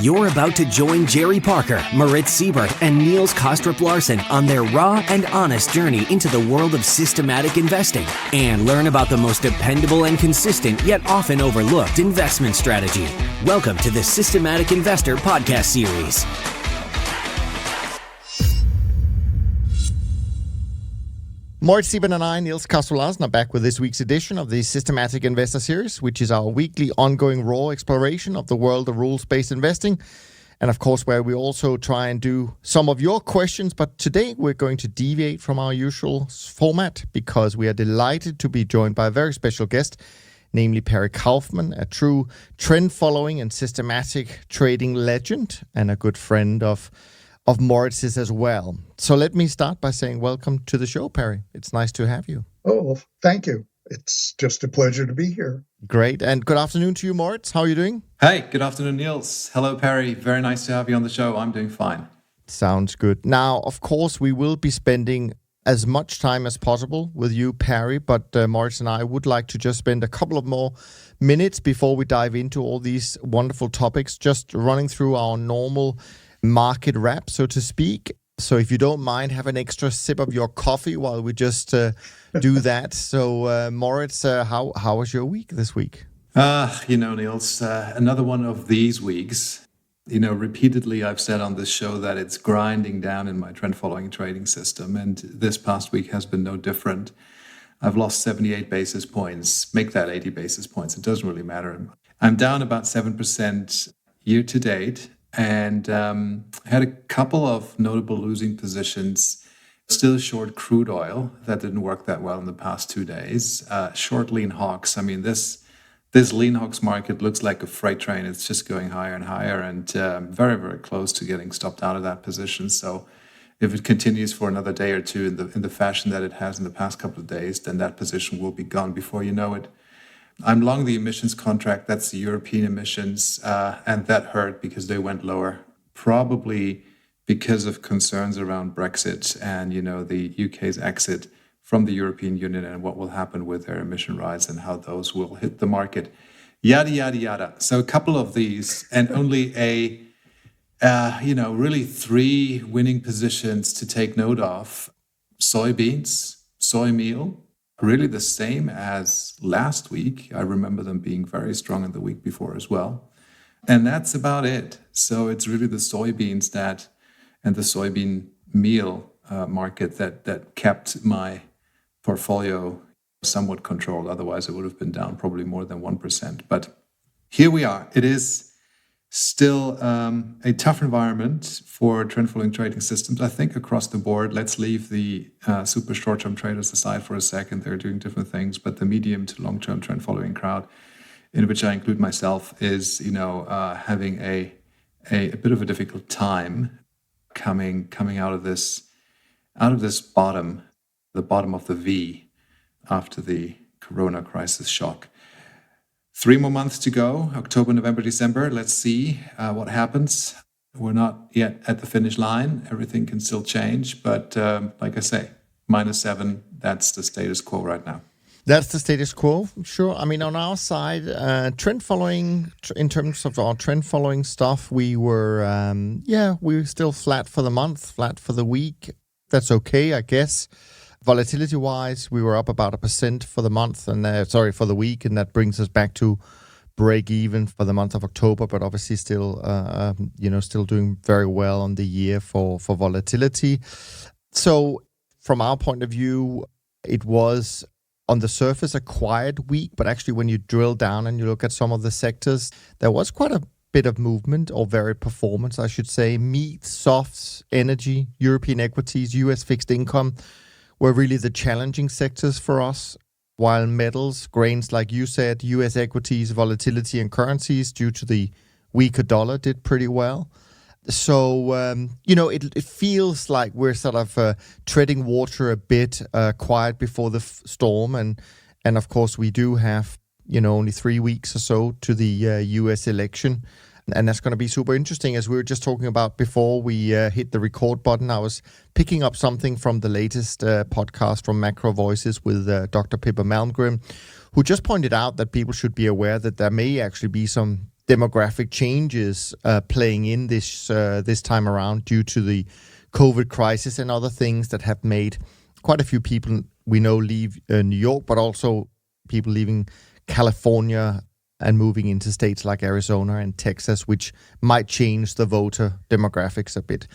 You're about to join Jerry Parker, Moritz Siebert, and Niels Larsen on their raw and honest journey into the world of systematic investing and learn about the most dependable and consistent yet often overlooked investment strategy. Welcome to the Systematic Investor podcast series. Moritz Siebert and I, Niels Larsen, are back with this week's edition of the Systematic Investor Series, which is our weekly ongoing raw exploration of the world of rules-based investing. And of course, where we also try and do some of your questions. But today we're going to deviate from our usual format because we are delighted to be joined by a very special guest, namely Perry Kaufman, a true trend-following and systematic trading legend and a good friend of Moritz's as well. So let me start by saying welcome to the show, Perry. It's nice to have you. Oh, well, thank you. It's just a pleasure to be here. Great. And good afternoon to you, Moritz. How are you doing? Hey, good afternoon, Niels. Hello, Perry. Very nice to have you on the show. I'm doing fine. Sounds good. Now, of course, we will be spending as much time as possible with you, Perry, but Moritz and I would like to just spend a couple of more minutes before we dive into all these wonderful topics, just running through our normal market wrap, so to speak. So if you don't mind, have an extra sip of your coffee while we just do that. So Moritz, how was your week this week? Niels, another one of these weeks. Repeatedly I've said on this show that it's grinding down in my trend following trading system. And this past week has been no different. I've lost 78 basis points, make that 80 basis points. It doesn't really matter. I'm down about 7% year to date. And had a couple of notable losing positions, still short crude oil. That didn't work that well in the past 2 days. Short lean hawks. I mean, this lean hawks market looks like a freight train. It's just going higher and higher and very, very close to getting stopped out of that position. So if it continues for another day or two in the fashion that it has in the past couple of days, then that position will be gone before you know it. I'm long the emissions contract. That's the European emissions, and that hurt because they went lower, probably because of concerns around Brexit and, the UK's exit from the European Union and what will happen with their emission rights and how those will hit the market, yada, yada, yada. So a couple of these and only really three winning positions to take note of: soybeans, soy meal, really the same as last week. I remember them being very strong in the week before as well. And that's about it. So it's really the soybeans and the soybean meal market that kept my portfolio somewhat controlled. Otherwise, it would have been down probably more than 1%. But here we are. It is still a tough environment for trend following trading systems, I think, across the board. Let's leave the super short-term traders aside for a second. They're doing different things, but the medium to long-term trend following crowd, in which I include myself, is having a bit of a difficult time coming out of this bottom, the bottom of the V after the Corona crisis shock. 3 more months to go, October, November, December. Let's see what happens. We're not yet at the finish line. Everything can still change. But like I say, -7, that's the status quo right now. That's the status quo, sure. I mean, on our side, trend following, in terms of our trend following stuff, we were still flat for the month, flat for the week. That's okay, I guess. Volatility-wise, we were up about 1% for the month, for the week, and that brings us back to break even for the month of October. But obviously, still doing very well on the year for volatility. So, from our point of view, it was on the surface a quiet week, but actually, when you drill down and you look at some of the sectors, there was quite a bit of movement or varied performance, I should say. Meat, softs, energy, European equities, US fixed income were really the challenging sectors for us, while metals, grains, like you said, US equities, volatility, and currencies, due to the weaker dollar, did pretty well. So, it feels like we're sort of treading water a bit, quiet before the storm. And of course, we do have, only 3 weeks or so to the US election. And that's going to be super interesting. As we were just talking about before we hit the record button, I was picking up something from the latest podcast from Macro Voices with Dr. Pippa Malmgren, who just pointed out that people should be aware that there may actually be some demographic changes playing in this time around due to the COVID crisis and other things that have made quite a few people we know leave New York, but also people leaving California and moving into states like Arizona and Texas, which might change the voter demographics a bit.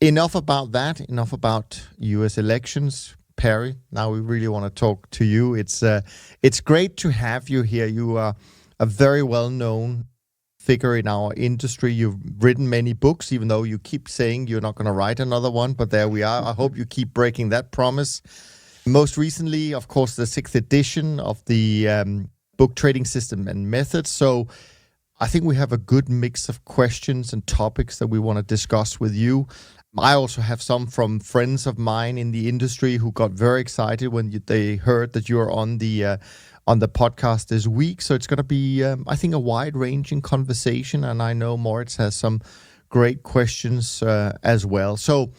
Enough about that. Enough about U.S. elections. Perry, now we really want to talk to you. It's great to have you here. You are a very well-known figure in our industry. You've written many books, even though you keep saying you're not going to write another one, but there we are. I hope you keep breaking that promise. Most recently, of course, the 6th edition of the book Trading System and Methods. So I think we have a good mix of questions and topics that we want to discuss with you. I also have some from friends of mine in the industry who got very excited when they heard that you're on the podcast this week. So it's going to be, I think, a wide-ranging conversation, and I know Moritz has some great questions as well. So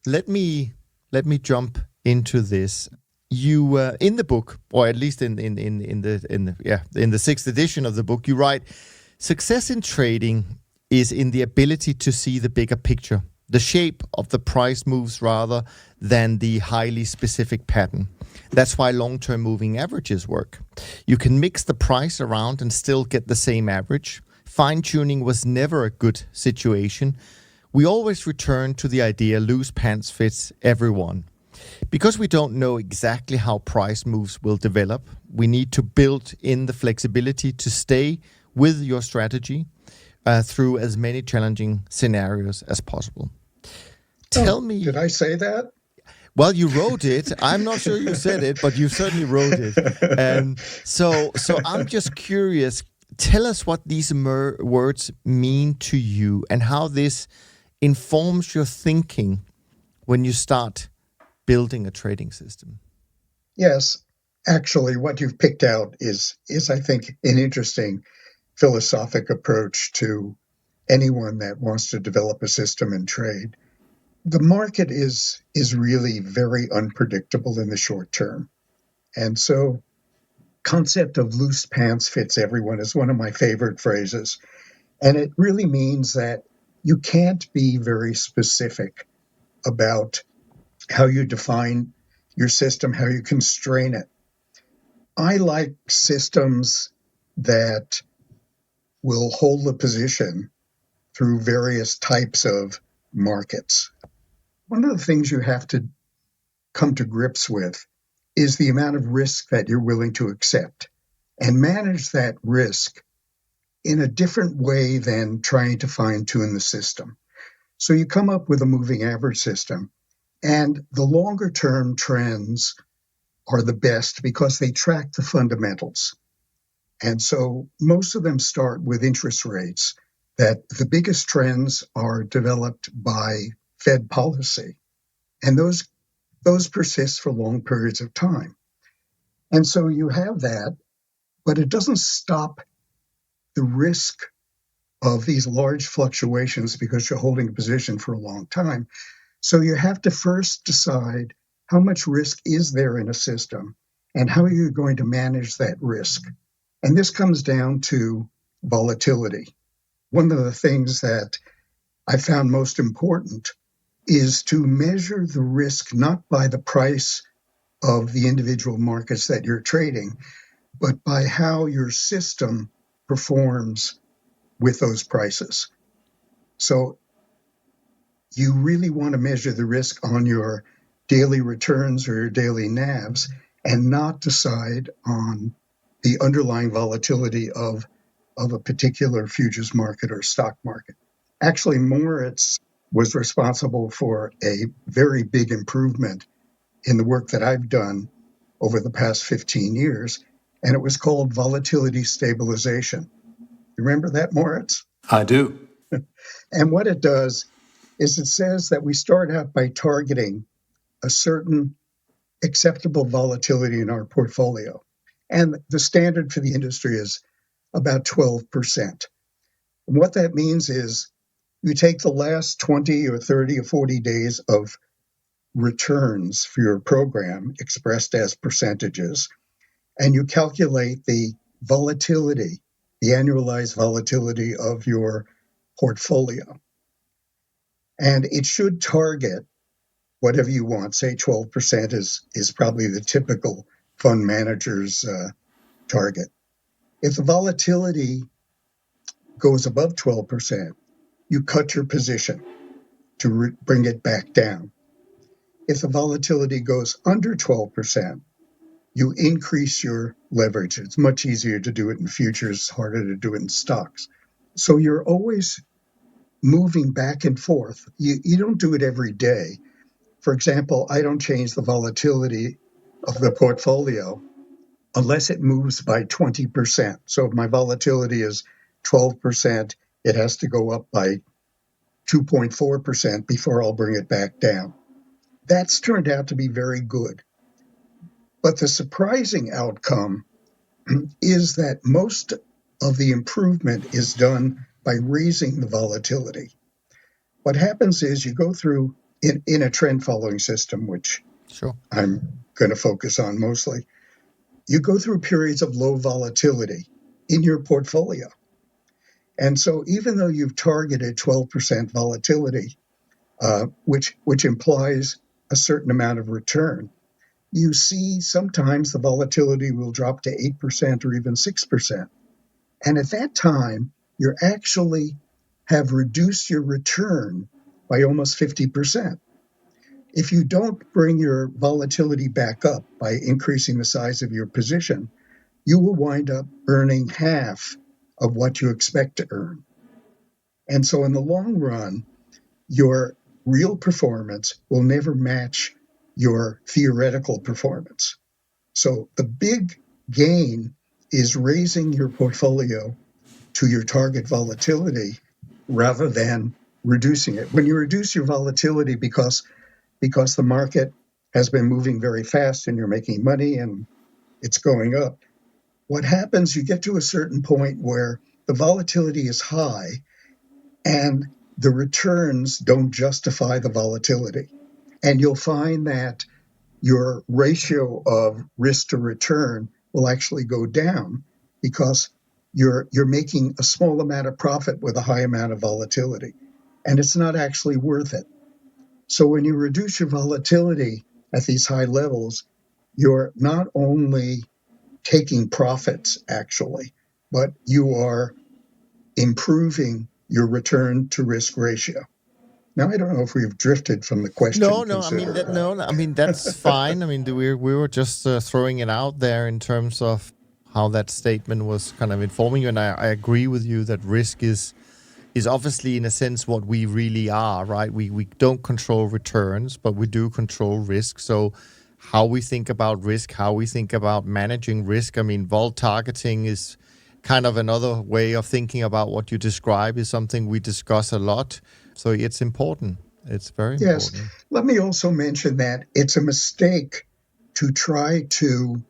let me jump into this. You in the book, or at least in the 6th edition of the book, you write, "Success in trading is in the ability to see the bigger picture, the shape of the price moves rather than the highly specific pattern. That's why long-term moving averages work. You can mix the price around and still get the same average. Fine-tuning was never a good situation. We always return to the idea loose pants fits everyone. Because we don't know exactly how price moves will develop, we need to build in the flexibility to stay with your strategy through as many challenging scenarios as possible." Tell me... Did I say that? Well, you wrote it. I'm not sure you said it, but you certainly wrote it. So I'm just curious. Tell us what these words mean to you and how this informs your thinking when you start building a trading system. Yes. Actually, what you've picked out is I think, an interesting philosophic approach to anyone that wants to develop a system and trade. The market is really very unpredictable in the short term. And so concept of loose pants fits everyone is one of my favorite phrases. And it really means that you can't be very specific about how you define your system, how you constrain it. I like systems that will hold the position through various types of markets. One of the things you have to come to grips with is the amount of risk that you're willing to accept and manage that risk in a different way than trying to fine-tune the system. So you come up with a moving average system, and the longer-term trends are the best because they track the fundamentals. And so most of them start with interest rates, that the biggest trends are developed by Fed policy. And those persist for long periods of time. And so you have that, but it doesn't stop the risk of these large fluctuations because you're holding a position for a long time. So you have to first decide how much risk is there in a system and how are you going to manage that risk. And this comes down to volatility. One of the things that I found most important is to measure the risk not by the price of the individual markets that you're trading, but by how your system performs with those prices. So you really want to measure the risk on your daily returns or your daily NAVs and not decide on the underlying volatility of a particular futures market or stock market. Actually, Moritz was responsible for a very big improvement in the work that I've done over the past 15 years, and it was called volatility stabilization. Remember that, Moritz? I do. And what it does is it says that we start out by targeting a certain acceptable volatility in our portfolio. And the standard for the industry is about 12%. And what that means is you take the last 20 or 30 or 40 days of returns for your program expressed as percentages, and you calculate the volatility the annualized volatility of your portfolio. And it should target whatever you want. Say 12% is probably the typical fund manager's target. If the volatility goes above 12%, you cut your position to bring it back down. If the volatility goes under 12%, you increase your leverage. It's much easier to do it in futures, harder to do it in stocks. So you're always moving back and forth. You don't do it every day. For example, I don't change the volatility of the portfolio unless it moves by 20%. So if my volatility is 12%, it has to go up by 2.4% before I'll bring it back down. That's turned out to be very good. But the surprising outcome is that most of the improvement is done by raising the volatility. What happens is you go through, in a trend following system, which Sure. I'm going to focus on mostly, you go through periods of low volatility in your portfolio. And so even though you've targeted 12% volatility, which implies a certain amount of return, you see sometimes the volatility will drop to 8% or even 6%. And at that time, you actually have reduced your return by almost 50%. If you don't bring your volatility back up by increasing the size of your position, you will wind up earning half of what you expect to earn. And so in the long run, your real performance will never match your theoretical performance. So the big gain is raising your portfolio to your target volatility rather than reducing it. When you reduce your volatility because the market has been moving very fast and you're making money and it's going up, what happens, you get to a certain point where the volatility is high and the returns don't justify the volatility. And you'll find that your ratio of risk to return will actually go down because you're making a small amount of profit with a high amount of volatility, and it's not actually worth it. So when you reduce your volatility at these high levels, you're not only taking profits actually, but you are improving your return to risk ratio. Now, I don't know if we've drifted from the question. No. I mean that's fine. I mean, we were just throwing it out there in terms of how that statement was kind of informing you, and I agree with you that risk is obviously in a sense what we really are, right? We don't control returns, but we do control risk. So how we think about risk, how we think about managing risk. I mean, vol targeting is kind of another way of thinking about what you describe, is something we discuss a lot. So it's important. It's very important. Yes. Let me also mention that it's a mistake to try to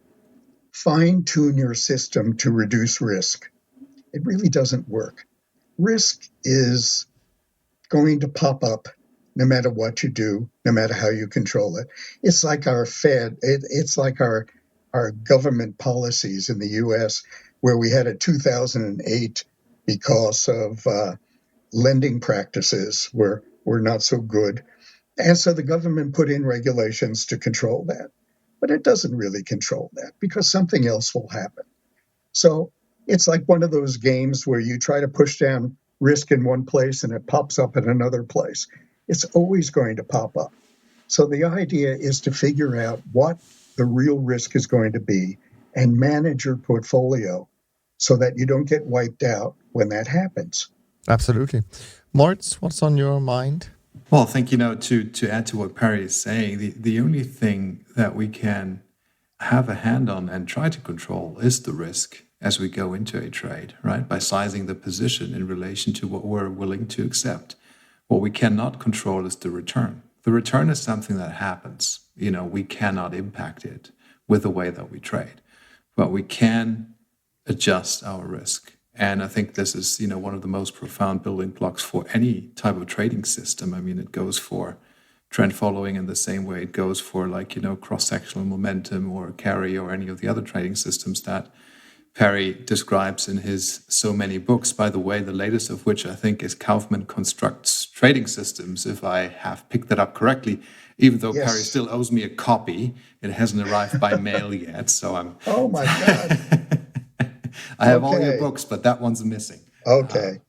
fine-tune your system to reduce risk. It really doesn't work. Risk is going to pop up no matter what you do, no matter how you control it. It's like our Fed. It's like our government policies in the U.S., where we had a 2008 because of lending practices were not so good. And so the government put in regulations to control that. But it doesn't really control that because something else will happen. So it's like one of those games where you try to push down risk in one place and it pops up in another place. It's always going to pop up. So the idea is to figure out what the real risk is going to be and manage your portfolio so that you don't get wiped out when that happens. Absolutely. Moritz, what's on your mind? Well, I think, to add to what Perry is saying, the only thing that we can have a hand on and try to control is the risk as we go into a trade, right? By sizing the position in relation to what we're willing to accept. What we cannot control is the return. The return is something that happens. We cannot impact it with the way that we trade, but we can adjust our risk. And I think this is, one of the most profound building blocks for any type of trading system. I mean, it goes for trend following in the same way it goes for cross-sectional momentum or carry or any of the other trading systems that Perry describes in his so many books, by the way, the latest of which I think is Kaufman Constructs Trading Systems, if I have picked that up correctly, even though Perry Yes. still owes me a copy. It hasn't arrived by mail yet, so I'm... Oh my God. I have all your Okay. books, but that one's missing. Okay.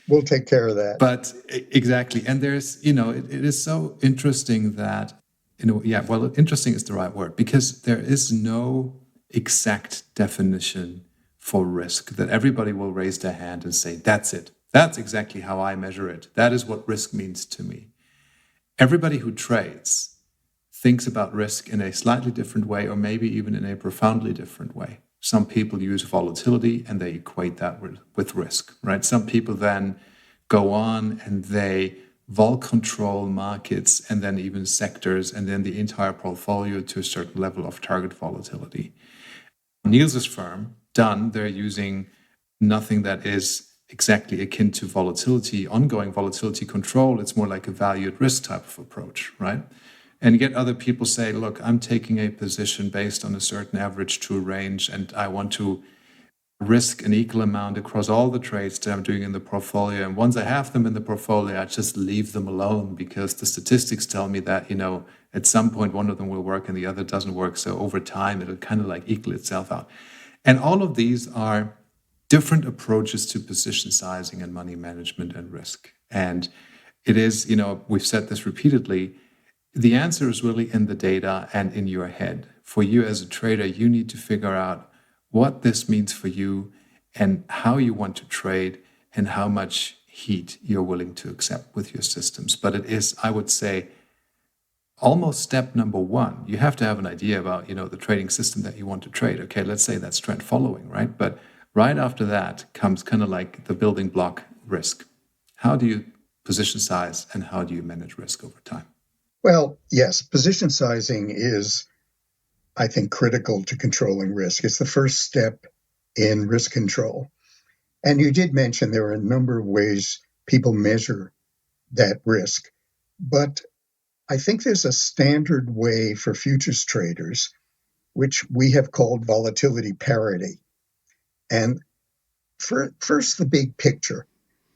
We'll take care of that. But exactly. And there's, it is so interesting that, interesting is the right word, because there is no exact definition for risk that everybody will raise their hand and say, that's it. That's exactly how I measure it. That is what risk means to me. Everybody who trades thinks about risk in a slightly different way, or maybe even in a profoundly different way. Some people use volatility and they equate that with risk, right? Some people then go on and they vol control markets and then even sectors and then the entire portfolio to a certain level of target volatility. Niels' firm, Done, they're using nothing that is exactly akin to volatility, ongoing volatility control. It's more like a value at risk type of approach, right? And yet other people say, look, I'm taking a position based on a certain average to a range, and I want to risk an equal amount across all the trades that I'm doing in the portfolio. And once I have them in the portfolio, I just leave them alone because the statistics tell me that, at some point one of them will work and the other doesn't work. So over time, it'll kind of like equal itself out. And all of these are different approaches to position sizing and money management and risk. And it is, we've said this repeatedly, the answer is really in the data and in your head. For you as a trader, you need to figure out what this means for you and how you want to trade and how much heat you're willing to accept with your systems. But it is, I would say, almost step number one. You have to have an idea about, the trading system that you want to trade. Okay, let's say that's trend following, right? But right after that comes kind of like the building block risk. How do you position size and how do you manage risk over time? Well, yes, position sizing is, I think, critical to controlling risk. It's the first step in risk control. And you did mention there are a number of ways people measure that risk. But I think there's a standard way for futures traders, which we have called volatility parity. And first, the big picture.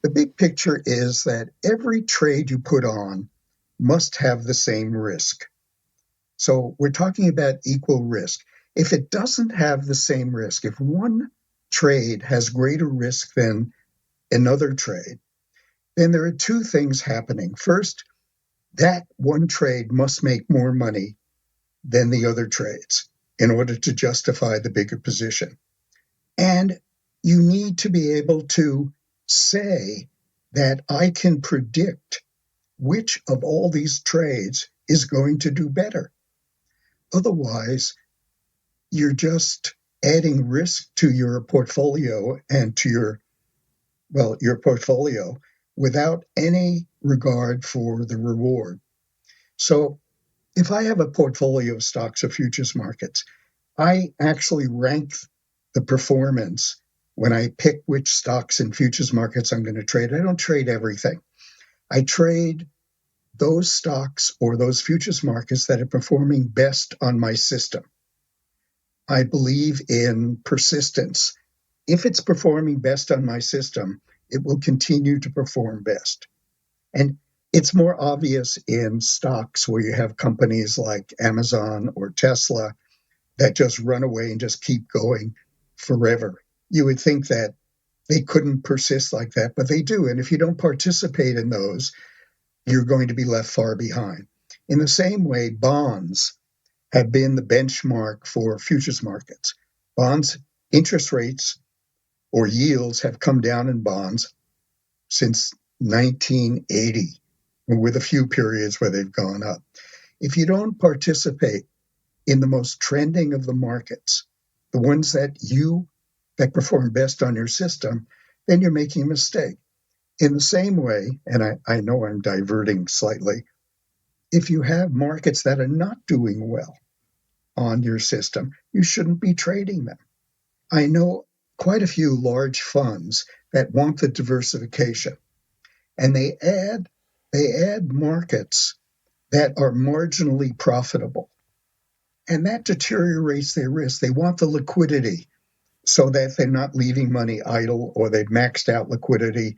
The big picture is that every trade you put on must have the same risk. So we're talking about equal risk. If it doesn't have the same risk, if one trade has greater risk than another trade, then there are two things happening. First, that one trade must make more money than the other trades in order to justify the bigger position. And you need to be able to say that I can predict which of all these trades is going to do better. Otherwise, you're just adding risk to your portfolio and to your portfolio without any regard for the reward. So if I have a portfolio of stocks or futures markets, I actually rank the performance when I pick which stocks and futures markets I'm going to trade. I don't trade everything. I trade those stocks or those futures markets that are performing best on my system. I believe in persistence. If it's performing best on my system, it will continue to perform best. And it's more obvious in stocks where you have companies like Amazon or Tesla that just run away and just keep going forever. You would think that they couldn't persist like that, but they do. And if you don't participate in those, you're going to be left far behind. In the same way, bonds have been the benchmark for futures markets. Bonds, interest rates or yields have come down in bonds since 1980, with a few periods where they've gone up. If you don't participate in the most trending of the markets, the ones that perform best on your system, then you're making a mistake. In the same way, and I know I'm diverting slightly, if you have markets that are not doing well on your system, you shouldn't be trading them. I know quite a few large funds that want the diversification, and they add markets that are marginally profitable, and that deteriorates their risk. They want the liquidity. so that they're not leaving money idle or they've maxed out liquidity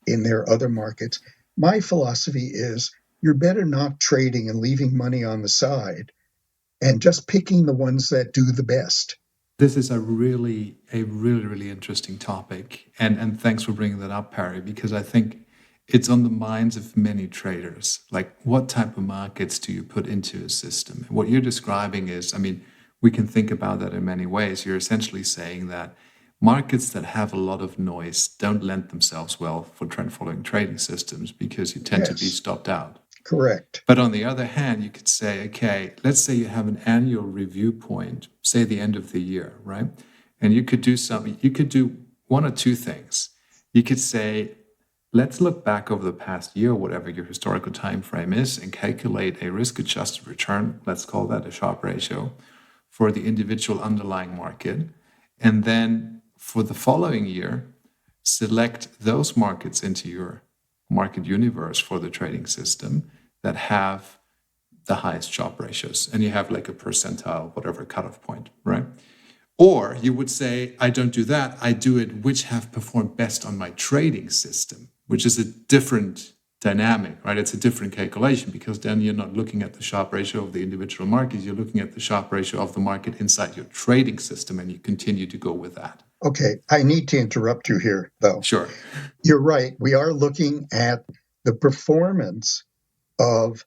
in their other markets. My philosophy is you're better not trading and leaving money on the side and just picking the ones that do the best. This is a really, really interesting topic. And thanks for bringing that up, Perry, because I think it's on the minds of many traders. Like, what type of markets do you put into a system? And what you're describing is, I mean, we can think about that in many ways. You're essentially saying that markets that have a lot of noise don't lend themselves well for trend following trading systems because you tend to be stopped out. Correct. But on the other hand, you could say, okay, let's say you have an annual review point, say the end of the year, right? And you could do something, you could do one or two things. You could say, let's look back over the past year, whatever your historical time frame is, and calculate a risk-adjusted return, let's call that a Sharpe ratio, for the individual underlying market. And then for the following year, select those markets into your market universe for the trading system that have the highest Sharpe ratios. And you have like a percentile, whatever cutoff point, right? Or you would say, I don't do that. I do it which have performed best on my trading system, which is a different dynamic, right? It's a different calculation because then you're not looking at the Sharpe ratio of the individual market. You're looking at the Sharpe ratio of the market inside your trading system, and you continue to go with that. Okay, I need to interrupt you here, though. Sure. You're right. We are looking at the performance of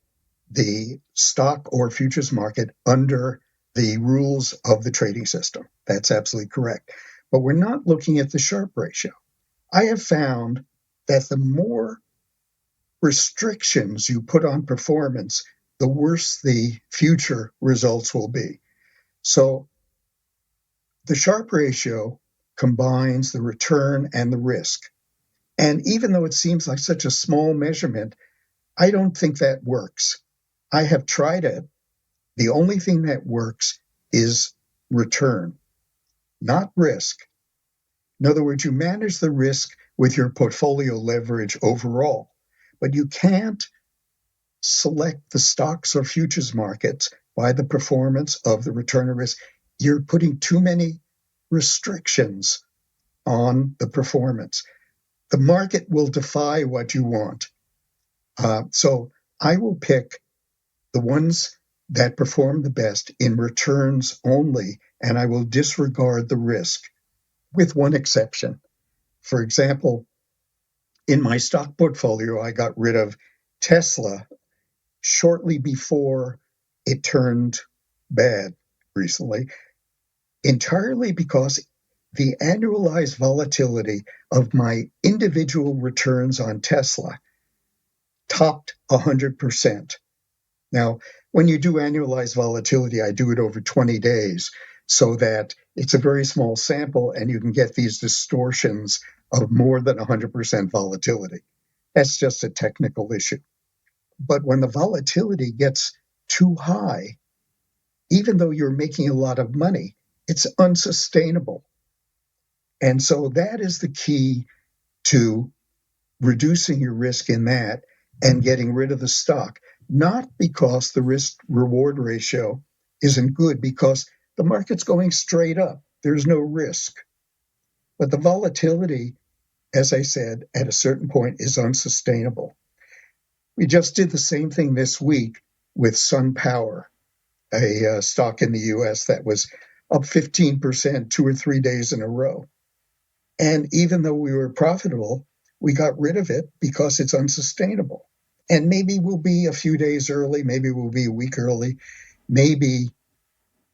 the stock or futures market under the rules of the trading system. That's absolutely correct. But we're not looking at the Sharpe ratio. I have found that the more restrictions you put on performance, the worse the future results will be. So the Sharpe ratio combines the return and the risk. And even though it seems like such a small measurement, I don't think that works. I have tried it. The only thing that works is return, not risk. In other words, you manage the risk with your portfolio leverage overall, but you can't select the stocks or futures markets by the performance of the return or risk. You're putting too many restrictions on the performance. The market will defy what you want. So I will pick the ones that perform the best in returns only, and I will disregard the risk with one exception. For example, in my stock portfolio, I got rid of Tesla shortly before it turned bad recently, entirely because the annualized volatility of my individual returns on Tesla topped 100%. Now, when you do annualized volatility, I do it over 20 days so that it's a very small sample and you can get these distortions of more than 100% volatility. That's just a technical issue. But when the volatility gets too high, even though you're making a lot of money, it's unsustainable. And so that is the key to reducing your risk in that and getting rid of the stock. Not because the risk-reward ratio isn't good, because the market's going straight up. There's no risk. But the volatility, as I said, at a certain point is unsustainable. We just did the same thing this week with SunPower, a stock in the U.S. that was up 15% 2 or 3 days in a row. And even though we were profitable, we got rid of it because it's unsustainable. And maybe we'll be a few days early, maybe we'll be a week early, maybe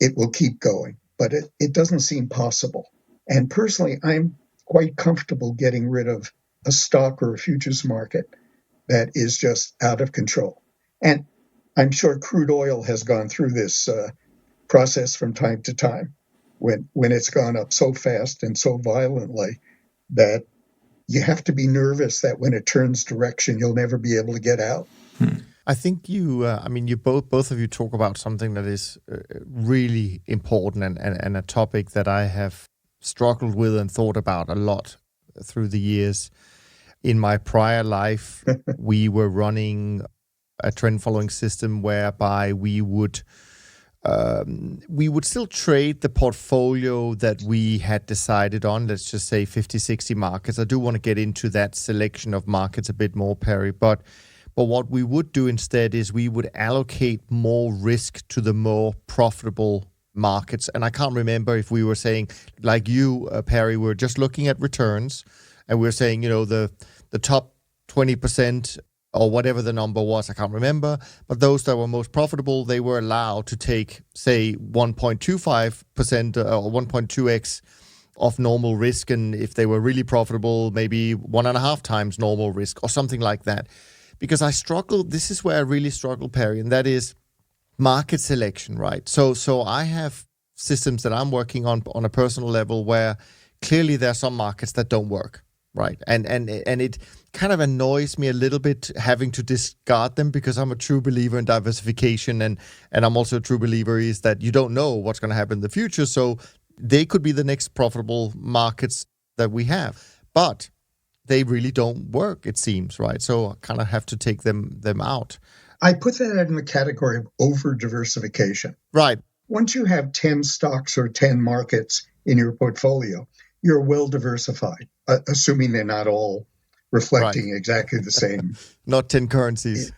it will keep going, but it doesn't seem possible. And personally, I'm quite comfortable getting rid of a stock or a futures market that is just out of control. And I'm sure crude oil has gone through this process from time to time when it's gone up so fast and so violently that you have to be nervous that when it turns direction, you'll never be able to get out. I think you both of you talk about something that is really important and a topic that I have struggled with and thought about a lot through the years. In my prior life, we were running a trend following system whereby we would we would still trade the portfolio that we had decided on, let's just say 50, 60 markets. I do want to get into that selection of markets a bit more, Perry, but what we would do instead is we would allocate more risk to the more profitable markets. And I can't remember if we were saying, like you, Perry, we're just looking at returns, and we're saying, the top 20% or whatever the number was, I can't remember, but those that were most profitable, they were allowed to take, say, 1.25% or 1.2x of normal risk, and if they were really profitable, maybe 1.5 times normal risk or something like that. Because this is where I really struggle, Perry, and that is market selection, right? So I have systems that I'm working on a personal level where clearly there are some markets that don't work, right? And it kind of annoys me a little bit having to discard them, because I'm a true believer in diversification, and I'm also a true believer is that you don't know what's going to happen in the future. So they could be the next profitable markets that we have, but they really don't work, it seems, right? So I kind of have to take them out. I put that in the category of over-diversification. Right. Once you have 10 stocks or 10 markets in your portfolio, you're well diversified, assuming they're not all reflecting exactly the same. Not 10 currencies.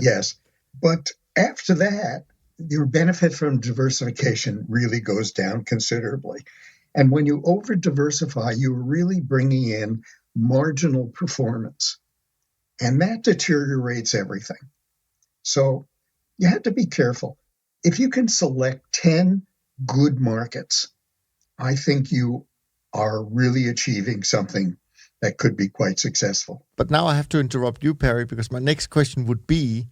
Yes. But after that, your benefit from diversification really goes down considerably. And when you over-diversify, you're really bringing in marginal performance. And that deteriorates everything. So you have to be careful. If you can select 10 good markets, I think you are really achieving something that could be quite successful. But now I have to interrupt you, Perry, because my next question would be,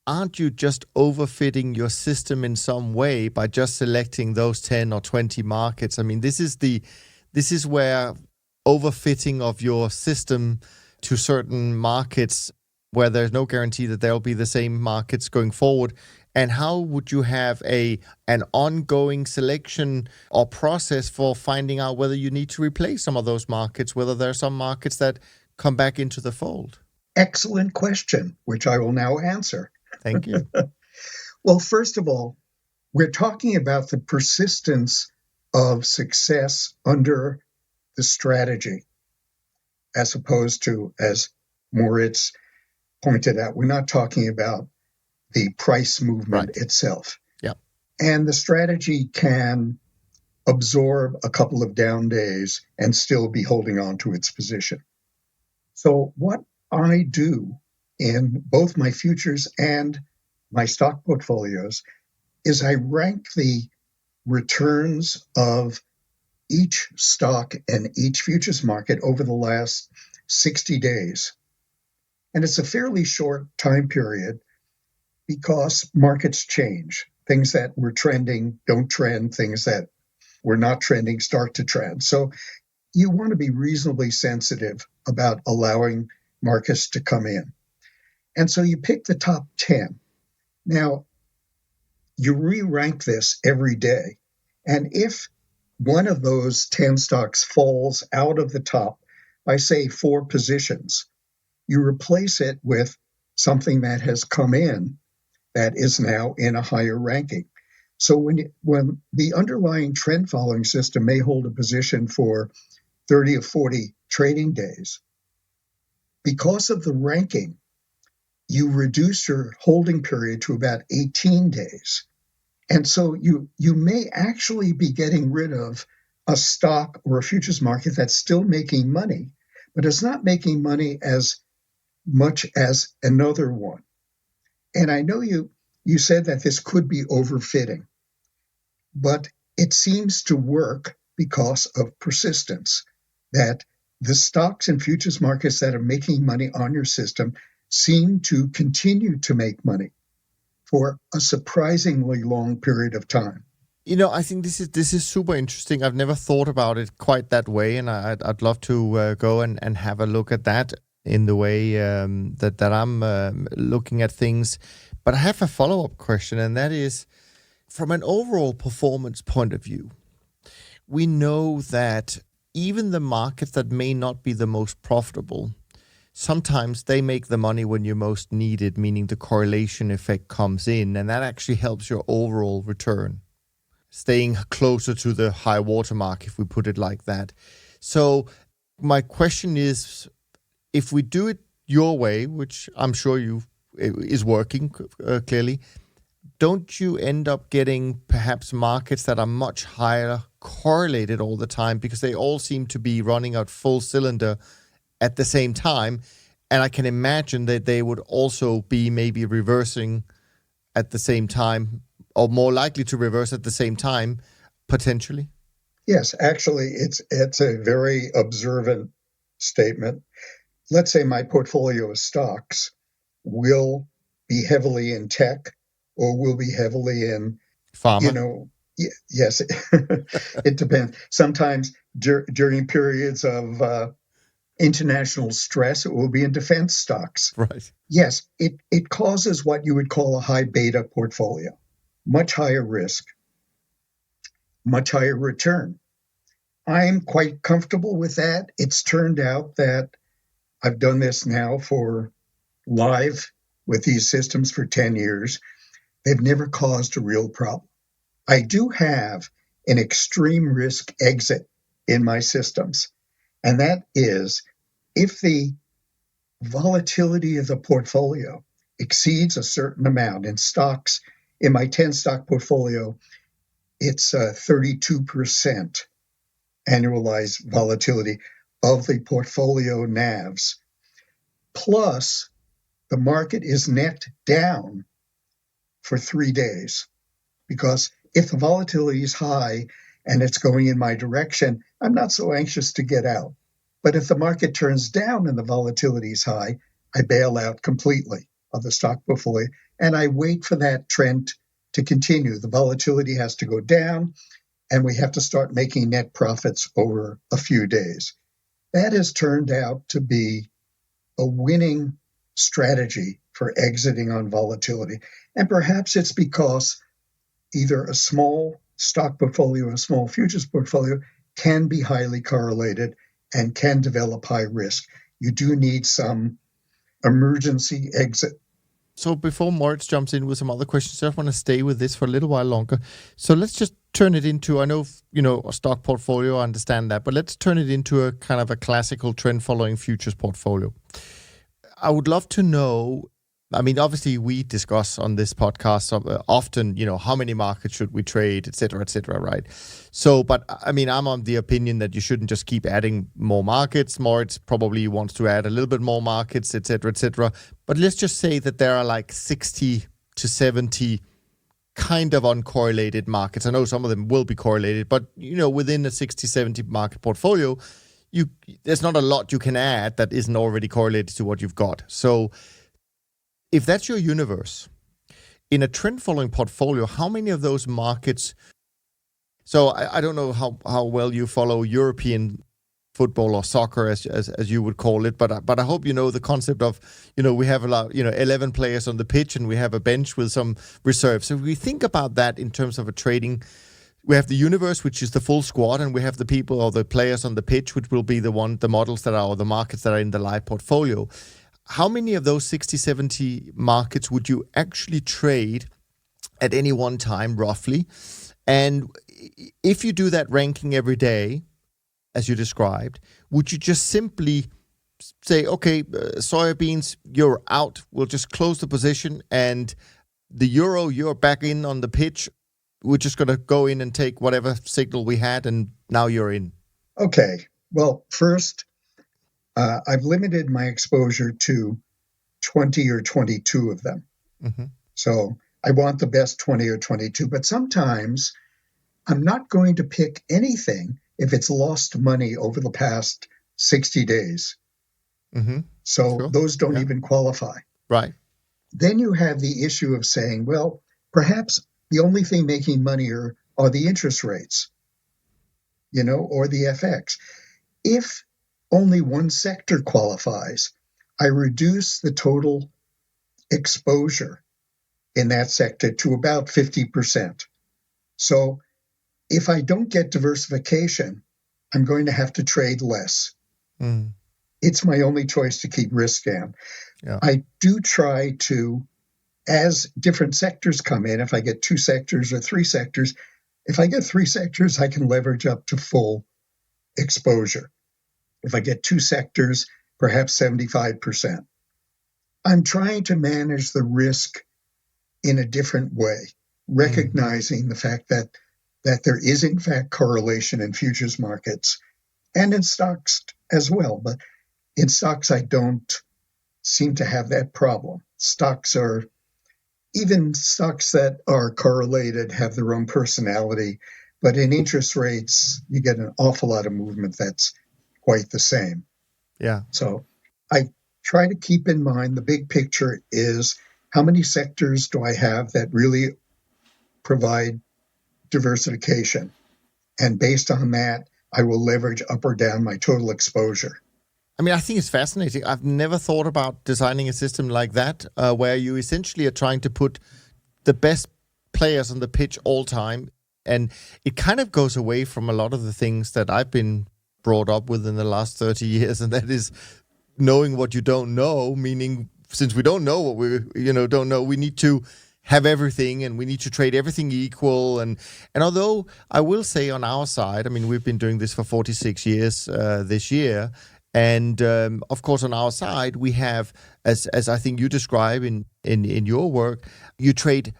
aren't you just overfitting your system in some way by just selecting those 10 or 20 markets? I mean, this is where overfitting of your system to certain markets where there's no guarantee that there'll be the same markets going forward. And how would you have an ongoing selection or process for finding out whether you need to replace some of those markets, whether there are some markets that come back into the fold? Excellent question, which I will now answer. Thank you. Well, first of all, we're talking about the persistence of success under the strategy, as opposed to, as Moritz pointed out, we're not talking about the price movement itself. Yeah. And the strategy can absorb a couple of down days and still be holding on to its position. So what I do in both my futures and my stock portfolios is I rank the returns of each stock and each futures market over the last 60 days. And it's a fairly short time period because markets change. Things that were trending don't trend. Things that were not trending start to trend. So you want to be reasonably sensitive about allowing markets to come in. And so you pick the top 10. Now, you re-rank this every day. And if one of those 10 stocks falls out of the top by, say, 4 positions, you replace it with something that has come in that is now in a higher ranking. So when the underlying trend following system may hold a position for 30 or 40 trading days, because of the ranking, you reduce your holding period to about 18 days. And so you may actually be getting rid of a stock or a futures market that's still making money, but it's not making money as much as another one. And I know you said that this could be overfitting, but it seems to work because of persistence, that the stocks and futures markets that are making money on your system seem to continue to make money for a surprisingly long period of time. I think this is super interesting. I've never thought about it quite that way, and I'd love to go and have a look at that in the way that I'm looking at things. But I have a follow-up question, and that is, from an overall performance point of view, we know that even the markets that may not be the most profitable sometimes they make the money when you most need it, meaning the correlation effect comes in, and that actually helps your overall return, staying closer to the high watermark, if we put it like that. So my question is, if we do it your way, which I'm sure is working clearly, don't you end up getting perhaps markets that are much higher correlated all the time because they all seem to be running at full cylinder at the same time? And I can imagine that they would also be maybe reversing at the same time, or more likely to reverse at the same time, potentially. Yes, actually, it's a very observant statement. Let's say my portfolio of stocks will be heavily in tech or will be heavily in, Pharma. yes, it depends. Sometimes during periods of international stress, it will be in defense stocks. Right. Yes, it causes what you would call a high beta portfolio, much higher risk, much higher return. I'm quite comfortable with that. It's turned out that I've done this now for live with these systems for 10 years. They've never caused a real problem. I do have an extreme risk exit in my systems, and that is if the volatility of the portfolio exceeds a certain amount in stocks. In my 10 stock portfolio, it's 32% annualized volatility of the portfolio NAVs. Plus, the market is net down for 3 days. Because if the volatility is high and it's going in my direction, I'm not so anxious to get out. But if the market turns down and the volatility is high, I bail out completely of the stock portfolio and I wait for that trend to continue. The volatility has to go down and we have to start making net profits over a few days. That has turned out to be a winning strategy for exiting on volatility. And perhaps it's because either a small stock portfolio and a small futures portfolio can be highly correlated and can develop high risk. You do need some emergency exit. So before Moritz jumps in with some other questions, I just want to stay with this for a little while longer. So let's just turn it into, I know, a stock portfolio, I understand that, but let's turn it into a kind of a classical trend following futures portfolio. I would love to know, I mean, obviously we discuss on this podcast often, how many markets should we trade, et cetera, right? So, but I mean, I'm on the opinion that you shouldn't just keep adding more markets. Moritz probably wants to add a little bit more markets, et cetera, et cetera. But let's just say that there are like 60 to 70 kind of uncorrelated markets. I know some of them will be correlated, but, within a 60, 70 market portfolio, there's not a lot you can add that isn't already correlated to what you've got. So if that's your universe, in a trend-following portfolio, how many of those markets... So I don't know how well you follow European football or soccer, as you would call it, but I hope you know the concept of, we have 11 players on the pitch and we have a bench with some reserves. So if we think about that in terms of a trading, we have the universe, which is the full squad, and we have the people or the players on the pitch, which will be the models that are, or the markets that are in the live portfolio. How many of those 60, 70 markets would you actually trade at any one time, roughly? And if you do that ranking every day, as you described, would you just simply say, okay, soybeans, you're out, we'll just close the position, and the euro, you're back in on the pitch, we're just going to go in and take whatever signal we had, and now you're in? Okay, well, first, I've limited my exposure to 20 or 22 of them. Mm-hmm. So I want the best 20 or 22, but sometimes I'm not going to pick anything if it's lost money over the past 60 days. Mm-hmm. So sure. Those don't even qualify. Right. Then you have the issue of saying, well, perhaps the only thing making money are the interest rates, or the FX. If only one sector qualifies, I reduce the total exposure in that sector to about 50%. So if I don't get diversification, I'm going to have to trade less. Mm. it's my only choice to keep risk down. Yeah. I do try to, as different sectors come in, if I get 2 sectors or 3 sectors, if I get 3 sectors, I can leverage up to full exposure. If I get 2 sectors, perhaps 75%. I'm trying to manage the risk in a different way, recognizing the fact that there is, in fact, correlation in futures markets and in stocks as well. But in stocks, I don't seem to have that problem. Even stocks that are correlated have their own personality. But in interest rates, you get an awful lot of movement that's quite the same. Yeah. So I try to keep in mind the big picture is how many sectors do I have that really provide diversification? And based on that, I will leverage up or down my total exposure. I mean, I think it's fascinating. I've never thought about designing a system like that, where you essentially are trying to put the best players on the pitch all time. And it kind of goes away from a lot of the things that I've been brought up with in the last 30 years. And that is knowing what you don't know, meaning since we don't know what we don't know, we need to have everything and we need to trade everything equal. And although I will say on our side, I mean, we've been doing this for 46 years this year. And of course, on our side, we have, as I think you describe in your work, you trade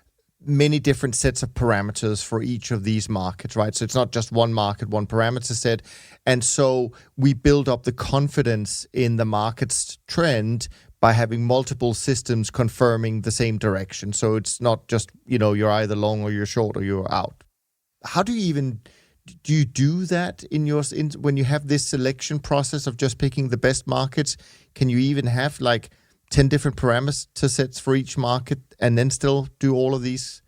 many different sets of parameters for each of these markets, right? So it's not just one market, one parameter set. And so we build up the confidence in the market's trend by having multiple systems confirming the same direction. So it's not just, you're either long or you're short or you're out. How do you do that when you have this selection process of just picking the best markets? Can you even have like 10 different parameter sets for each market and then still do all of these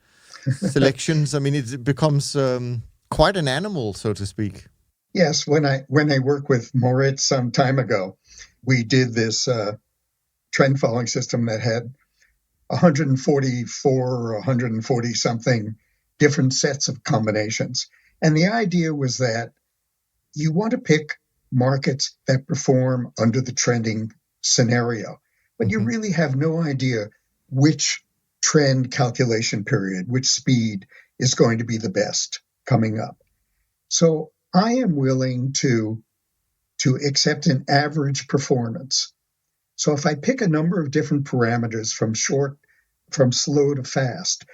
selections? I mean, it becomes quite an animal, so to speak. Yes, when I worked with Moritz some time ago, we did this trend following system that had 144 or 140 something different sets of combinations. And the idea was that you want to pick markets that perform under the trending scenario, but you really have no idea which trend calculation period, which speed is going to be the best coming up. So I am willing to accept an average performance. So if I pick a number of different parameters from slow to fast,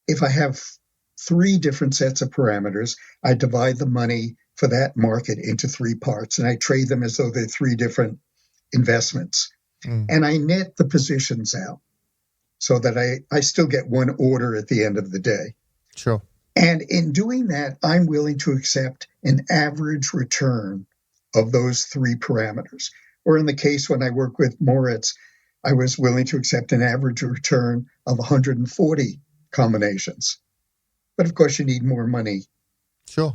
if I have 3 different sets of parameters, I divide the money for that market into 3 parts, and I trade them as though they're 3 different investments. And I net the positions out so that I still get one order at the end of the day. Sure. And in doing that, I'm willing to accept an average return of those 3 parameters. Or in the case when I work with Moritz, I was willing to accept an average return of 140 combinations. But of course, you need more money to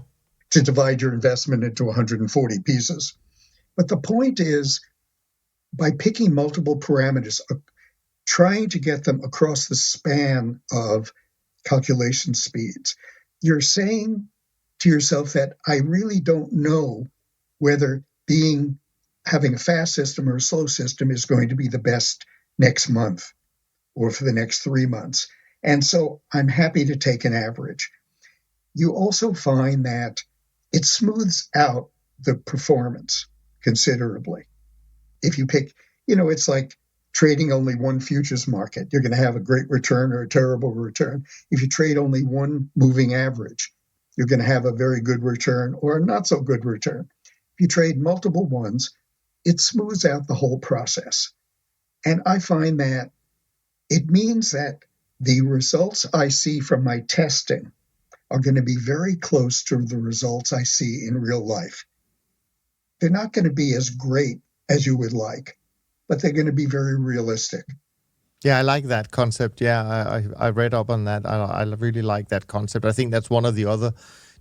divide your investment into 140 pieces. But the point is, by picking multiple parameters, trying to get them across the span of calculation speeds, you're saying to yourself that I really don't know whether having a fast system or a slow system is going to be the best next month or for the next 3 months. And so I'm happy to take an average. You also find that it smooths out the performance considerably. If you pick, it's like trading only one futures market. You're going to have a great return or a terrible return. If you trade only one moving average, you're going to have a very good return or a not so good return. If you trade multiple ones, it smooths out the whole process. And I find that it means that the results I see from my testing are going to be very close to the results I see in real life. They're not going to be as great as you would like, but they're going to be very realistic. Yeah, I like that concept. Yeah, I read up on that. I really like that concept. I think that's one of the other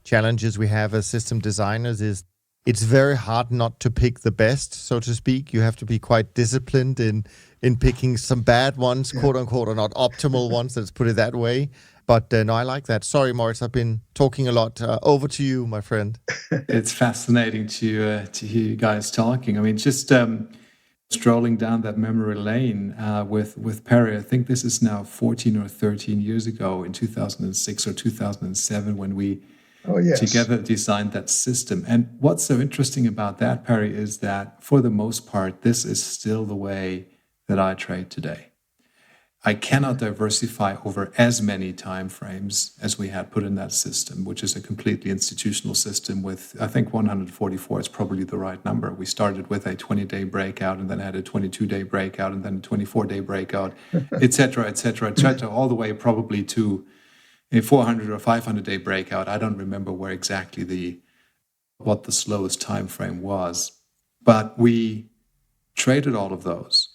challenges we have as system designers is it's very hard not to pick the best, so to speak. You have to be quite disciplined in picking some bad ones, quote unquote, or not optimal ones, let's put it that way. But no, I like that. Sorry, Moritz, I've been talking a lot. Over to you, my friend. It's fascinating to hear you guys talking. I mean, just strolling down that memory lane with Perry. I think this is now 14 or 13 years ago, in 2006 or 2007, when we together designed that system. And what's so interesting about that, Perry, is that for the most part, this is still the way that I trade today. I cannot diversify over as many time frames as we had put in that system, which is a completely institutional system with, I think 144 is probably the right number. We started with a 20-day breakout and then had a 22-day breakout and then a 24-day breakout, et cetera, all the way probably to a 400 or 500-day breakout. I don't remember where exactly what the slowest time frame was, but we traded all of those.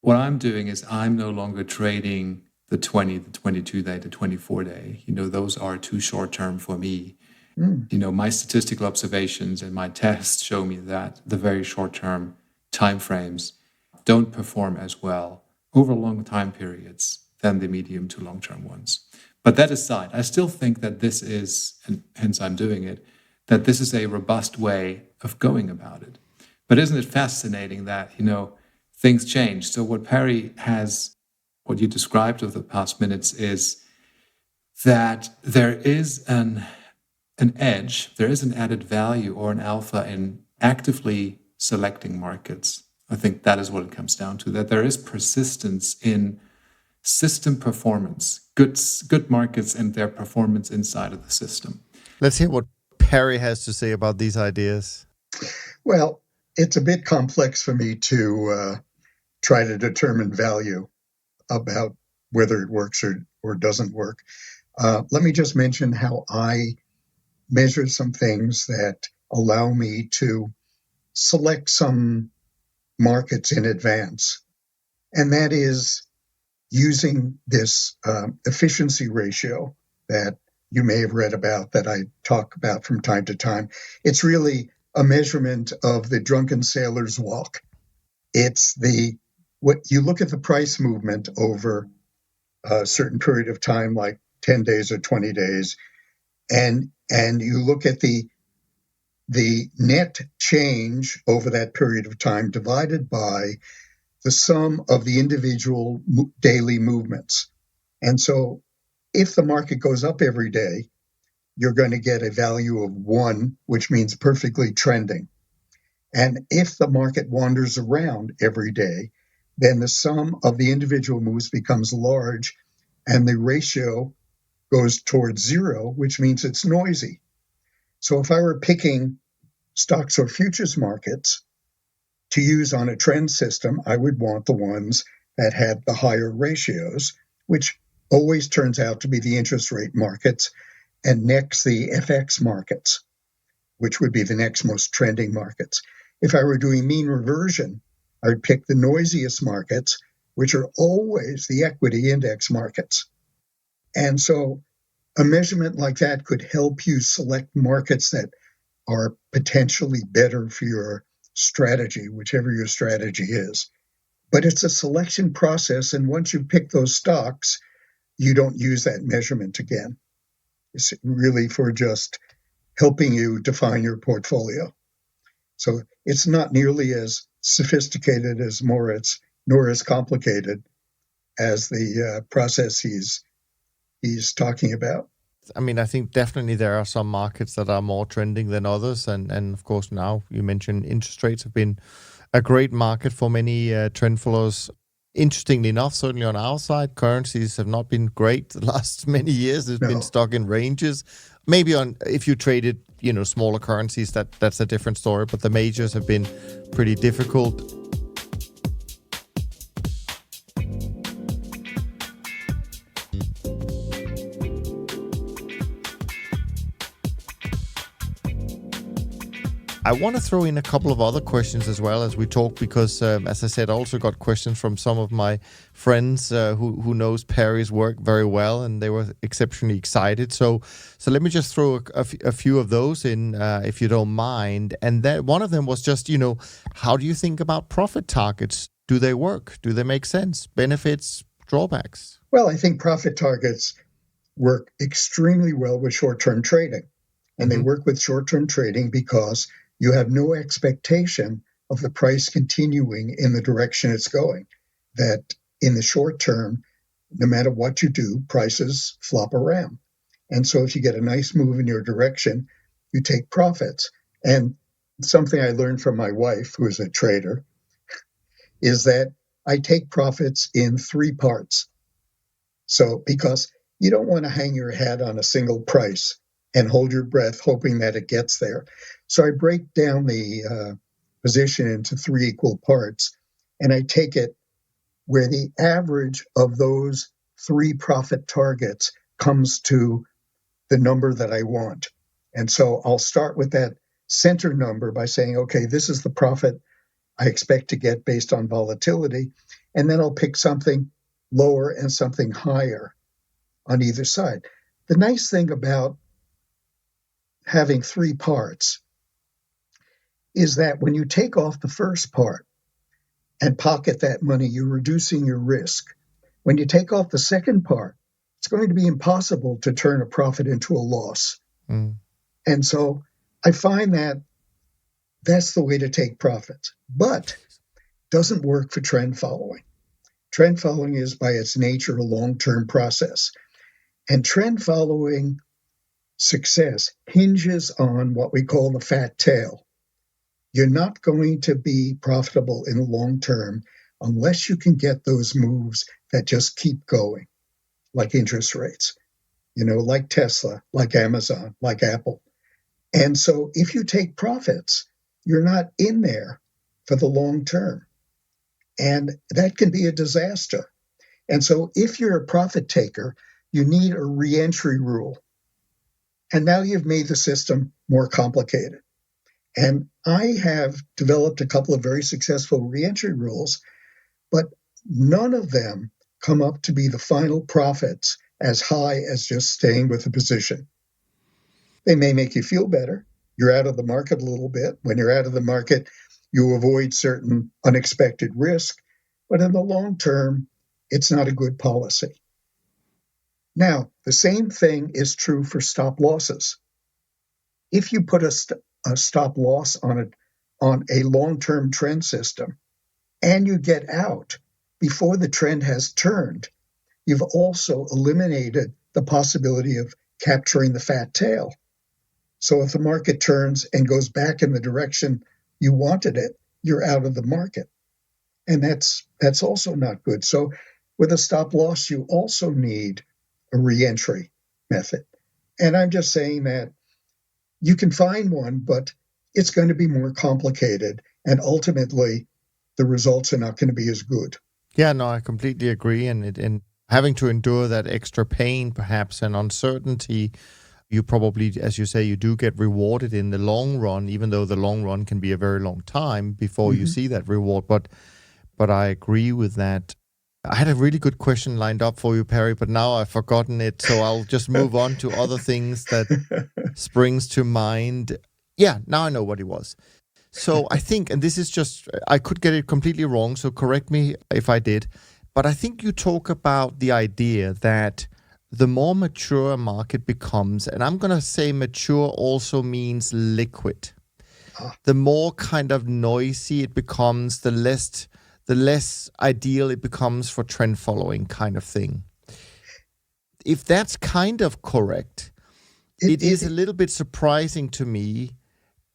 What I'm doing is I'm no longer trading the 20, the 22-day, the 24-day. Those are too short-term for me. My statistical observations and my tests show me that the very short-term time frames don't perform as well over long time periods than the medium to long-term ones. But that aside, I still think that this is, and hence I'm doing it, that this is a robust way of going about it. But isn't it fascinating that, things change? So what Perry has, what you described over the past minutes, is that there is an edge, there is an added value or an alpha in actively selecting markets. I think that is what it comes down to, that there is persistence in system performance, good markets and their performance inside of the system. Let's hear what Perry has to say about these ideas. Well, it's a bit complex for me to try to determine value about whether it works or doesn't work. Let me just mention how I measure some things that allow me to select some markets in advance. And that is using this efficiency ratio that you may have read about, that I talk about from time to time. It's really a measurement of the drunken sailor's walk. It's what you look at the price movement over a certain period of time, like 10 days or 20 days, and you look at the net change over that period of time divided by the sum of the individual daily movements. And so if the market goes up every day, you're going to get a value of 1, which means perfectly trending. And if the market wanders around every day, then the sum of the individual moves becomes large and the ratio goes towards 0, which means it's noisy. So if I were picking stocks or futures markets to use on a trend system, I would want the ones that had the higher ratios, which always turns out to be the interest rate markets, and next the FX markets, which would be the next most trending markets. If I were doing mean reversion, I would pick the noisiest markets, which are always the equity index markets. And so a measurement like that could help you select markets that are potentially better for your strategy, whichever your strategy is. But it's a selection process, and once you pick those stocks, you don't use that measurement again. It's really for just helping you define your portfolio. So it's not nearly as sophisticated as Moritz, nor as complicated as the process he's talking about. I mean, I think definitely there are some markets that are more trending than others. And of course, now you mentioned interest rates have been a great market for many trend followers. Interestingly enough, certainly on our side, currencies have not been great the last many years. It's been stuck in ranges. Maybe if you traded, smaller currencies, that's a different story. But the majors have been pretty difficult. I want to throw in a couple of other questions as well as we talk, because, as I said, I also got questions from some of my friends who knows Perry's work very well, and they were exceptionally excited. So let me just throw a few of those in, if you don't mind. And then one of them was just, how do you think about profit targets? Do they work? Do they make sense? Benefits, drawbacks? Well, I think profit targets work extremely well with short-term trading. And they work with short-term trading because you have no expectation of the price continuing in the direction it's going. That in the short term, no matter what you do, prices flop around. And so if you get a nice move in your direction, you take profits. And something I learned from my wife, who is a trader, is that I take profits in 3 parts. So because you don't want to hang your hat on a single price and hold your breath hoping that it gets there. So I break down the position into 3 equal parts, and I take it where the average of those 3 profit targets comes to the number that I want. And so I'll start with that center number by saying, okay, this is the profit I expect to get based on volatility. And then I'll pick something lower and something higher on either side. The nice thing about having 3 parts is that when you take off the first part and pocket that money, you're reducing your risk. When you take off the second part, it's going to be impossible to turn a profit into a loss. Mm. And so I find that that's the way to take profits, but doesn't work for trend following. Trend following is by its nature a long-term process. And trend following success hinges on what we call the fat tail. You're not going to be profitable in the long term unless you can get those moves that just keep going, like interest rates, like Tesla, like Amazon, like Apple. And so if you take profits, you're not in there for the long term. And that can be a disaster. And so if you're a profit taker, you need a re-entry rule. And now you've made the system more complicated. And I have developed a couple of very successful re-entry rules, but none of them come up to be the final profits as high as just staying with the position. They may make you feel better. You're out of the market a little bit. When you're out of the market, you avoid certain unexpected risk. But in the long term, it's not a good policy. Now, the same thing is true for stop losses. If you put a stop loss on a long-term trend system and you get out before the trend has turned, you've also eliminated the possibility of capturing the fat tail. So if the market turns and goes back in the direction you wanted it, you're out of the market. And that's also not good. So with a stop loss, you also need a re-entry method. And I'm just saying that you can find one, but it's going to be more complicated. And ultimately, the results are not going to be as good. Yeah, no, I completely agree. And having to endure that extra pain, perhaps, and uncertainty, you probably, as you say, you do get rewarded in the long run, even though the long run can be a very long time before you see that reward. But I agree with that. I had a really good question lined up for you, Perry, but now I've forgotten it. So I'll just move on to other things that springs to mind. Yeah, now I know what it was. So I think, and this is just, I could get it completely wrong, so correct me if I did, but I think you talk about the idea that the more mature a market becomes, and I'm going to say mature also means liquid, the more kind of noisy it becomes, the less ideal it becomes for trend following kind of thing. If that's kind of correct, it is a little bit surprising to me.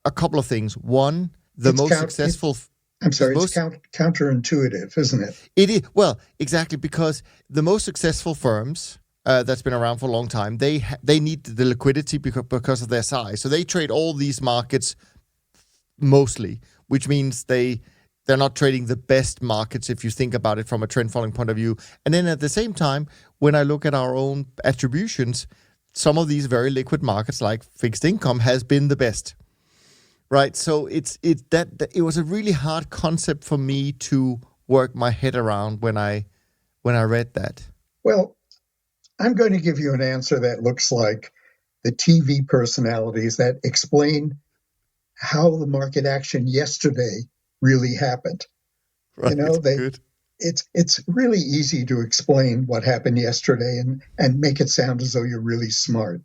A couple of things. One, the most successful... It's counterintuitive, isn't it? It is. Well, exactly, because the most successful firms that's been around for a long time, they need the liquidity because of their size. So they trade all these markets mostly, which means they're not trading the best markets if you think about it from a trend following point of view. And then at the same time, when I look at our own attributions, some of these very liquid markets like fixed income has been the best. Right, so it was a really hard concept for me to work my head around when I read that. Well, I'm going to give you an answer that looks like the TV personalities that explain how the market action yesterday really happened. Right, good. It's really easy to explain what happened yesterday and make it sound as though you're really smart.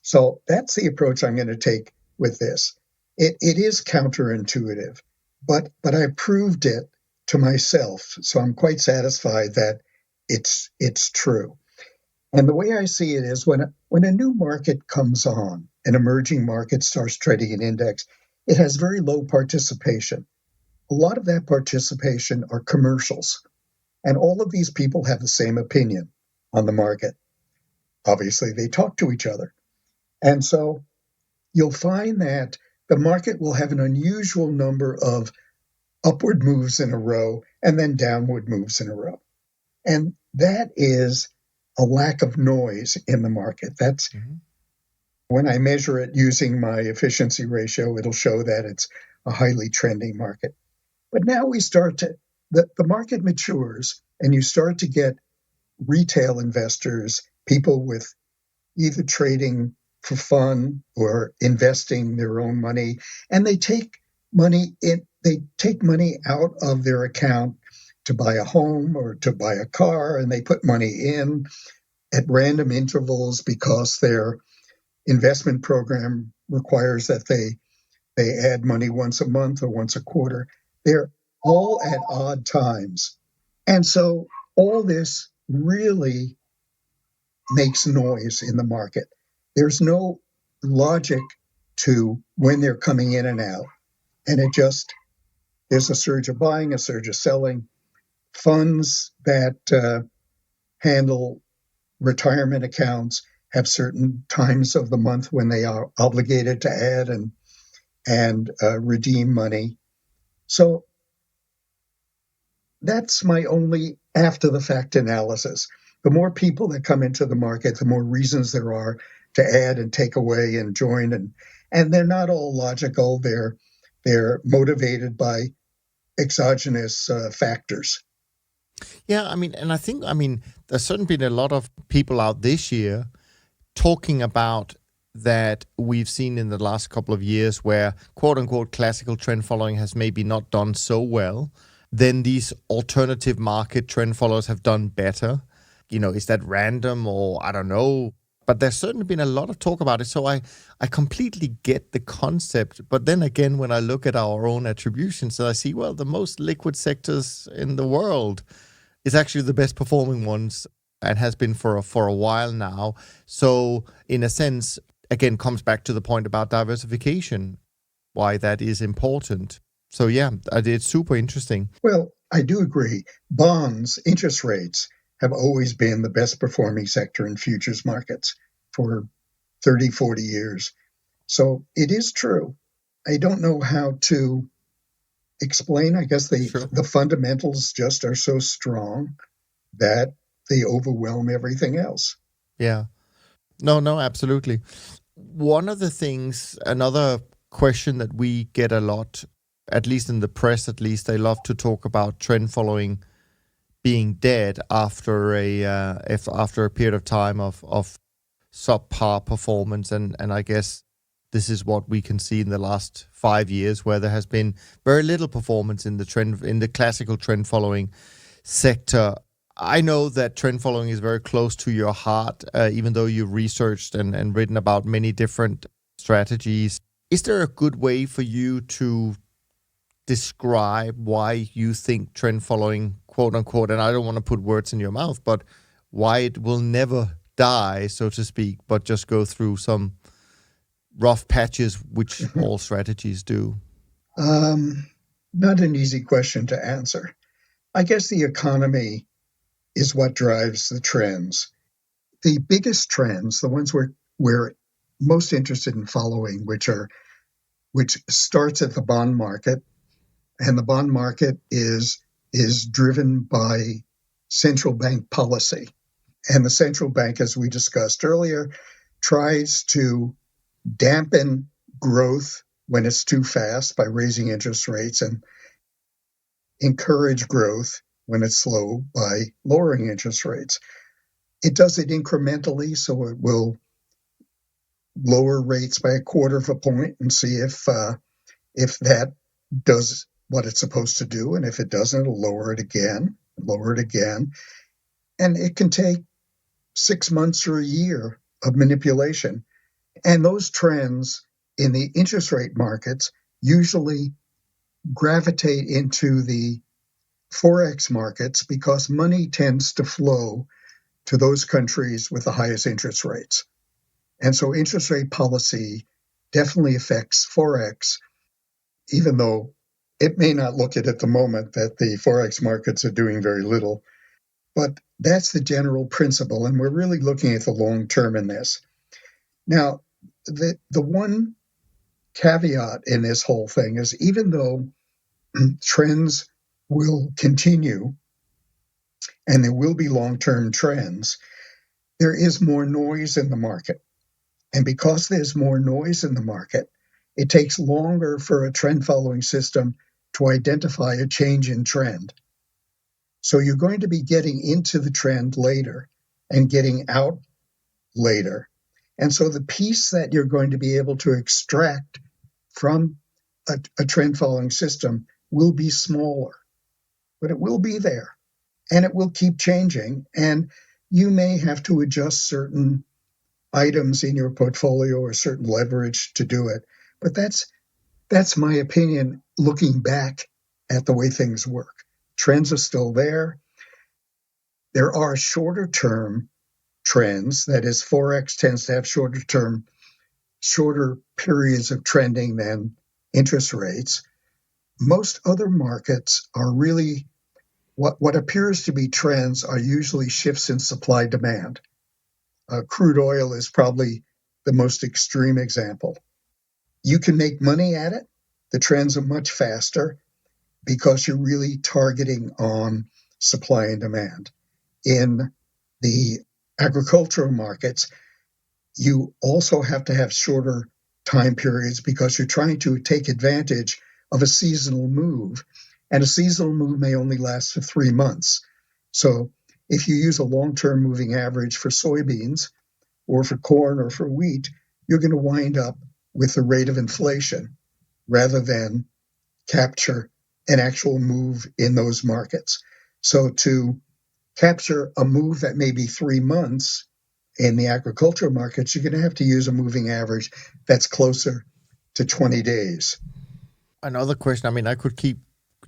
So that's the approach I'm going to take with this. It is counterintuitive, but I proved it to myself, so I'm quite satisfied that it's true. And the way I see it is when a new market comes on, an emerging market starts trading an index, it has very low participation. A lot of that participation are commercials, and all of these people have the same opinion on the market. Obviously, they talk to each other. And so you'll find that the market will have an unusual number of upward moves in a row and then downward moves in a row. And that is a lack of noise in the market. That's when I measure it using my efficiency ratio, it'll show that it's a highly trending market. But now the market matures and you start to get retail investors, people with either trading for fun or investing their own money, and they take money out of their account to buy a home or to buy a car, and they put money in at random intervals because their investment program requires that they add money once a month or once a quarter. They're all at odd times. And so all this really makes noise in the market. There's no logic to when they're coming in and out. And there's a surge of buying, a surge of selling. Funds that handle retirement accounts have certain times of the month when they are obligated to add and redeem money. So that's my only after the fact analysis. The more people that come into the market, the more reasons there are to add and take away and join, and they're not all logical. They're motivated by exogenous factors. Yeah, and I think, there's certainly been a lot of people out this year talking about that we've seen in the last couple of years where quote unquote classical trend following has maybe not done so well. Then these alternative market trend followers have done better. Is that random or I don't know? But there's certainly been a lot of talk about it. So I completely get the concept. But then again, when I look at our own attributions, I see, well, the most liquid sectors in the world is actually the best performing ones and has been for a while now. So in a sense, again, comes back to the point about diversification, why that is important. So yeah, it's super interesting. Well, I do agree. Bonds, interest rates have always been the best performing sector in futures markets for 30, 40 years. So it is true. I don't know how to explain. I guess the fundamentals just are so strong that they overwhelm everything else. Yeah. No, absolutely. One of the things, another question that we get a lot, at least in the press, they love to talk about trend following being dead after a period of time of subpar performance, and I guess this is what we can see in the last 5 years, where there has been very little performance in the classical trend following sector. I know that trend following is very close to your heart, even though you've researched and written about many different strategies. Is there a good way for you to describe why you think trend following, quote unquote, and I don't want to put words in your mouth, but why it will never die, so to speak, but just go through some rough patches, which all strategies do? Not an easy question to answer. I guess the economy is what drives the trends. The biggest trends, the ones we're most interested in following, which starts at the bond market, and the bond market is driven by central bank policy. And the central bank, as we discussed earlier, tries to dampen growth when it's too fast by raising interest rates and encourage growth when it's slow by lowering interest rates. It does it incrementally, so it will lower rates by a quarter of a point and see if that does what it's supposed to do, and if it doesn't, it'll lower it again, and it can take 6 months or a year of manipulation. And those trends in the interest rate markets usually gravitate into the Forex markets because money tends to flow to those countries with the highest interest rates. And so interest rate policy definitely affects Forex, even though it may not look it at the moment that the Forex markets are doing very little. But that's the general principle, and we're really looking at the long term in this. Now, the one caveat in this whole thing is even though trends will continue and there will be long-term trends, there is more noise in the market. And because there's more noise in the market, it takes longer for a trend following system to identify a change in trend. So you're going to be getting into the trend later and getting out later. And so the piece that you're going to be able to extract from a trend following system will be smaller, but it will be there and it will keep changing. And you may have to adjust certain items in your portfolio or certain leverage to do it. But that's my opinion looking back at the way things work. Trends are still there. There are shorter term trends. That is, Forex tends to have shorter periods of trending than interest rates. Most other markets are really what appears to be trends are usually shifts in supply demand. Crude oil is probably the most extreme example. You can make money at it. The trends are much faster because you're really targeting on supply and demand. In the agricultural markets, you also have to have shorter time periods because you're trying to take advantage of a seasonal move. And a seasonal move may only last for 3 months. So if you use a long-term moving average for soybeans or for corn or for wheat, you're going to wind up with the rate of inflation rather than capture an actual move in those markets. So to capture a move that may be 3 months in the agricultural markets, you're going to have to use a moving average that's closer to 20 days. Another question. I mean, I could keep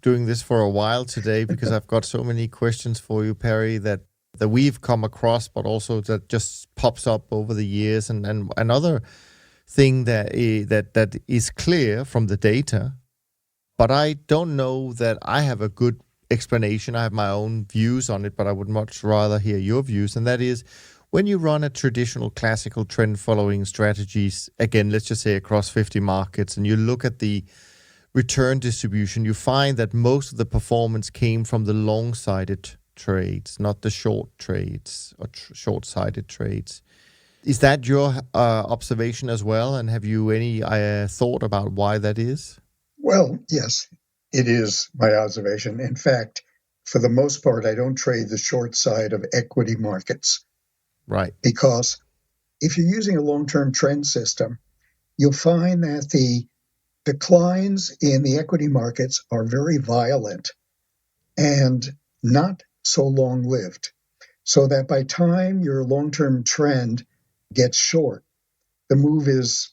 doing this for a while today because I've got so many questions for you, Perry, that we've come across, but also that just pops up over the years. And another thing that is clear from the data, but I don't know that I have a good explanation. I have my own views on it, but I would much rather hear your views. And that is, when you run a traditional classical trend following strategies, again, let's just say across 50 markets, and you look at the return distribution, you find that most of the performance came from the long-sided trades, not the short trades or short-sided trades. Is that your observation as well? And have you any thought about why that is? Well, yes, it is my observation. In fact, for the most part, I don't trade the short side of equity markets. Right. Because if you're using a long-term trend system, you'll find that the declines in the equity markets are very violent and not so long-lived. So that by time your long-term trend gets short, the move is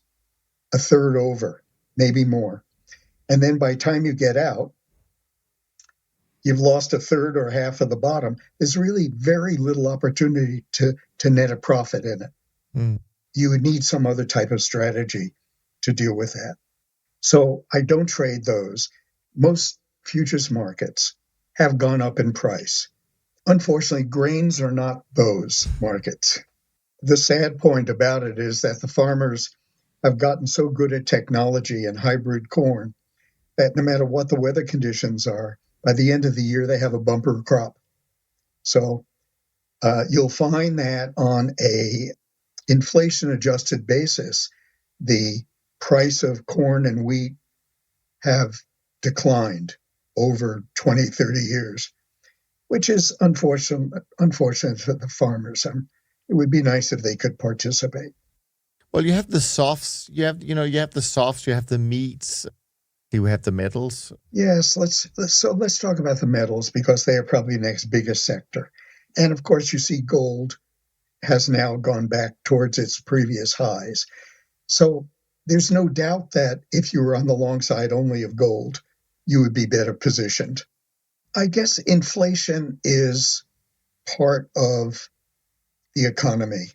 a third over, maybe more. And then by the time you get out, you've lost a third or half of the bottom. There's really very little opportunity to net a profit in it. Mm. You would need some other type of strategy to deal with that. So I don't trade those. Most futures markets have gone up in price. Unfortunately, grains are not those markets. The sad point about it is that the farmers have gotten so good at technology and hybrid corn that no matter what the weather conditions are, by the end of the year, they have a bumper crop. So you'll find that on a inflation-adjusted basis, the price of corn and wheat have declined over 20, 30 years, which is unfortunate for the farmers. It would be nice if they could participate. Well, you have the softs, you have the softs, you have the meats, you have the metals. Yes, let's talk about the metals because they are probably the next biggest sector. And of course, you see gold has now gone back towards its previous highs. So there's no doubt that if you were on the long side only of gold, you would be better positioned. I guess inflation is part of the economy,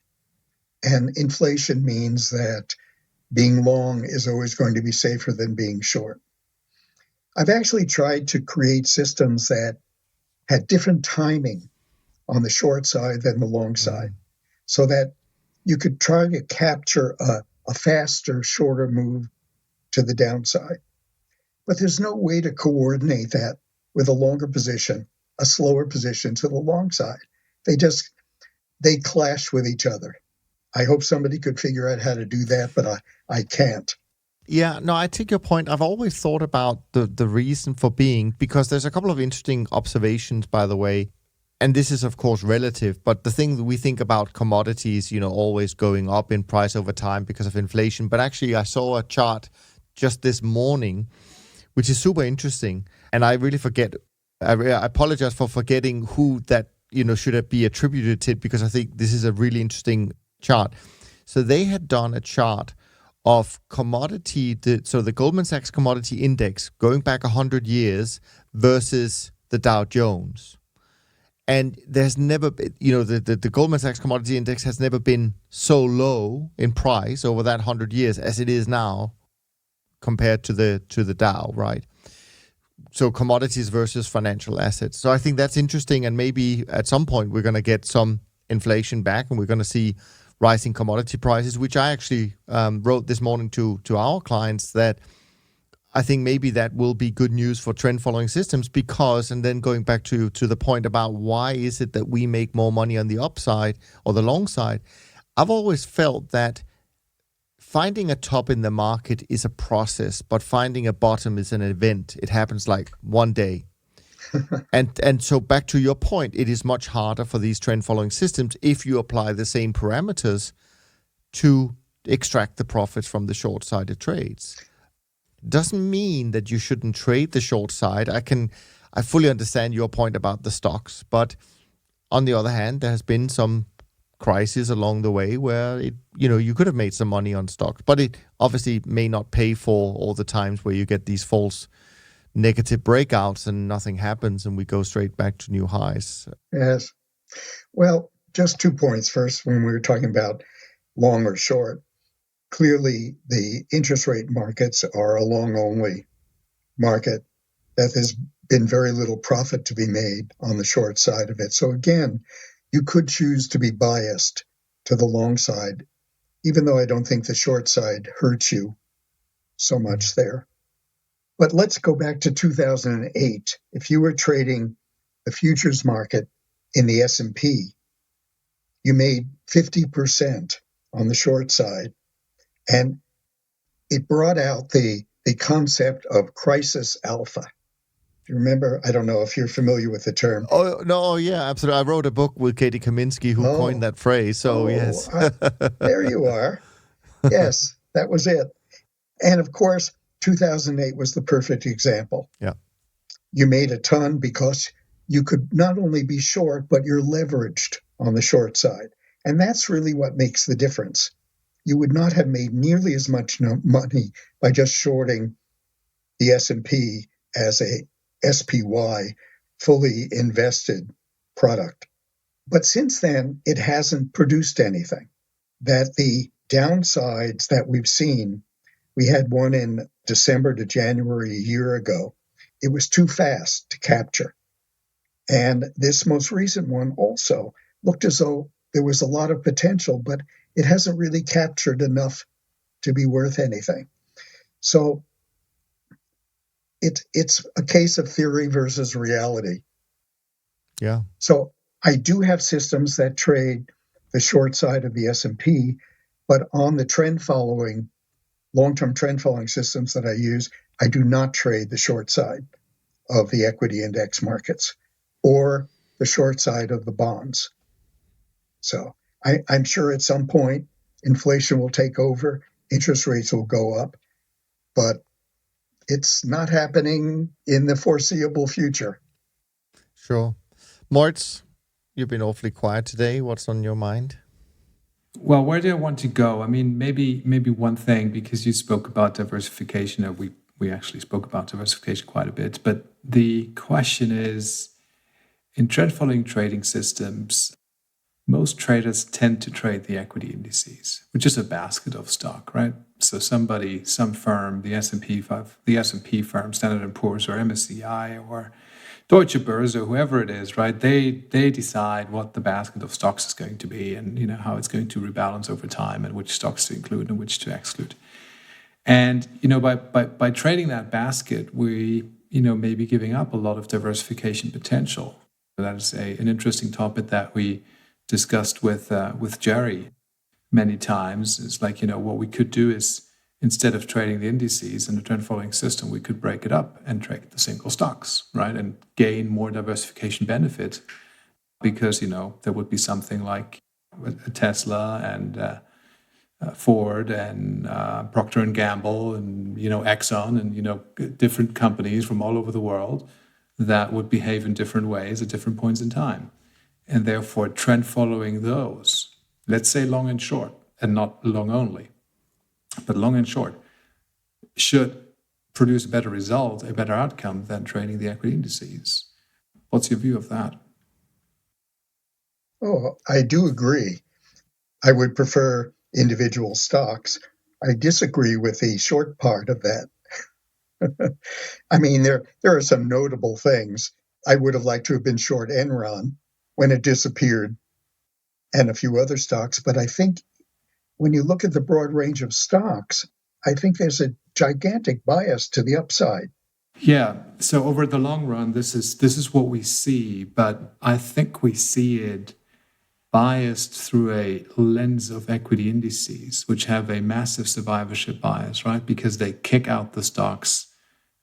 and inflation means that being long is always going to be safer than being short. I've actually tried to create systems that had different timing on the short side than the long side, so that you could try to capture a faster, shorter move to the downside. But there's no way to coordinate that with a longer position, a slower position to the long side. They clash with each other. I hope somebody could figure out how to do that, but I can't. Yeah, no, I take your point. I've always thought about the reason for being, because there's a couple of interesting observations, by the way. And this is, of course, relative. But the thing that we think about commodities, always going up in price over time because of inflation. But actually, I saw a chart just this morning, which is super interesting. And I really forget. I apologize for forgetting who that, should it be attributed to, because I think this is a really interesting chart. So they had done a chart of commodity, so the Goldman Sachs commodity index going back 100 years versus the Dow Jones. And there's never been, the Goldman Sachs commodity index has never been so low in price over that 100 years as it is now compared to the Dow, right? So commodities versus financial assets. So I think that's interesting, and maybe at some point we're going to get some inflation back, and we're going to see rising commodity prices, which I actually wrote this morning to our clients, that I think maybe that will be good news for trend following systems, because, and then going back to the point about why is it that we make more money on the upside or the long side, I've always felt that finding a top in the market is a process, but finding a bottom is an event. It happens like one day. And so back to your point, it is much harder for these trend following systems if you apply the same parameters to extract the profits from the short-sided trades. Doesn't mean that you shouldn't trade the short side. I fully understand your point about the stocks, but on the other hand, there has been some crisis along the way where you could have made some money on stocks, but it obviously may not pay for all the times where you get these false negative breakouts and nothing happens and we go straight back to new highs. Yes. Well, just 2 points. First, when we were talking about long or short, clearly the interest rate markets are a long-only market that there's been very little profit to be made on the short side of it. So again, you could choose to be biased to the long side, even though I don't think the short side hurts you so much there. But let's go back to 2008. If you were trading the futures market in the S&P, you made 50% on the short side. And it brought out the concept of crisis alpha. Do you remember? I don't know if you're familiar with the term. Oh, no, yeah, absolutely. I wrote a book with Katie Kaminsky who coined that phrase. So, yes. There you are. Yes, that was it. And of course, 2008 was the perfect example. Yeah. You made a ton because you could not only be short, but you're leveraged on the short side. And that's really what makes the difference. You would not have made nearly as much money by just shorting the S&P as a SPY, fully invested product. But since then, it hasn't produced anything. That the downsides that we've seen, we had one in December to January a year ago. It was too fast to capture. And this most recent one also looked as though there was a lot of potential, but it hasn't really captured enough to be worth anything. So it's a case of theory versus reality. Yeah. So I do have systems that trade the short side of the S&P, but on the trend following, long-term trend following systems that I use, I do not trade the short side of the equity index markets or the short side of the bonds. So I'm sure at some point inflation will take over, interest rates will go up, but it's not happening in the foreseeable future. Sure. Moritz, you've been awfully quiet today. What's on your mind? Well, where do I want to go? I mean, maybe one thing, because you spoke about diversification, and we actually spoke about diversification quite a bit. But the question is, in trend following trading systems, most traders tend to trade the equity indices, which is a basket of stock, right? So somebody, some firm, the S&P firm, Standard & Poor's, or MSCI, or Deutsche Börse, or whoever it is, right? They decide what the basket of stocks is going to be, and how it's going to rebalance over time, and which stocks to include and which to exclude. And by trading that basket, we may be giving up a lot of diversification potential. That is an interesting topic that we discussed with Jerry many times. It's like, what we could do is, instead of trading the indices in the trend following system, we could break it up and trade the single stocks, right? And gain more diversification benefit, because, there would be something like a Tesla and Ford and Procter & Gamble and, Exxon and, different companies from all over the world that would behave in different ways at different points in time. And therefore, trend following those, let's say long and short, and not long only, but long and short, should produce a better result, a better outcome than trading the equity indices. What's your view of that? Oh, I do agree. I would prefer individual stocks. I disagree with the short part of that. I mean, there are some notable things. I would have liked to have been short Enron when it disappeared, and a few other stocks. But I think when you look at the broad range of stocks, I think there's a gigantic bias to the upside. Yeah. So over the long run, this is what we see, but I think we see it biased through a lens of equity indices, which have a massive survivorship bias, right? Because they kick out the stocks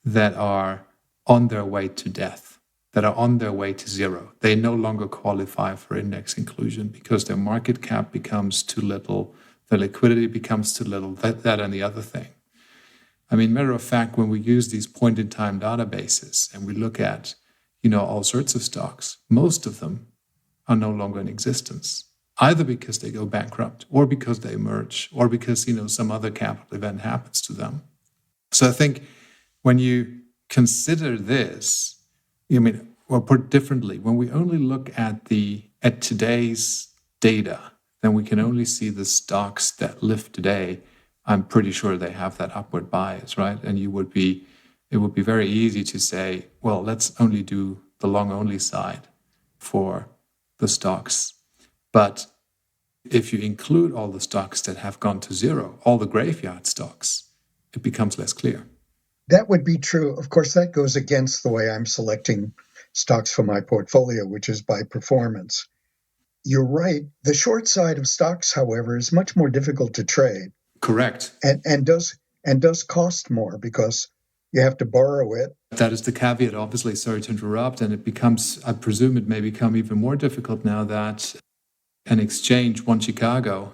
that are on their way to death, that are on their way to zero. They no longer qualify for index inclusion because their market cap becomes too little, their liquidity becomes too little, that and the other thing. I mean, matter of fact, when we use these point-in-time databases and we look at, all sorts of stocks, most of them are no longer in existence, either because they go bankrupt or because they merge or because, some other capital event happens to them. So I think when you consider this, or put differently, when we only look at today's data, then we can only see the stocks that live today. I'm pretty sure they have that upward bias, right? And it would be very easy to say, well, let's only do the long only side for the stocks. But if you include all the stocks that have gone to zero, all the graveyard stocks, it becomes less clear. That would be true. Of course, that goes against the way I'm selecting stocks for my portfolio, which is by performance. You're right. The short side of stocks, however, is much more difficult to trade. Correct. And does cost more because you have to borrow it. That is the caveat, obviously. Sorry to interrupt. And I presume it may become even more difficult now that an exchange, One Chicago,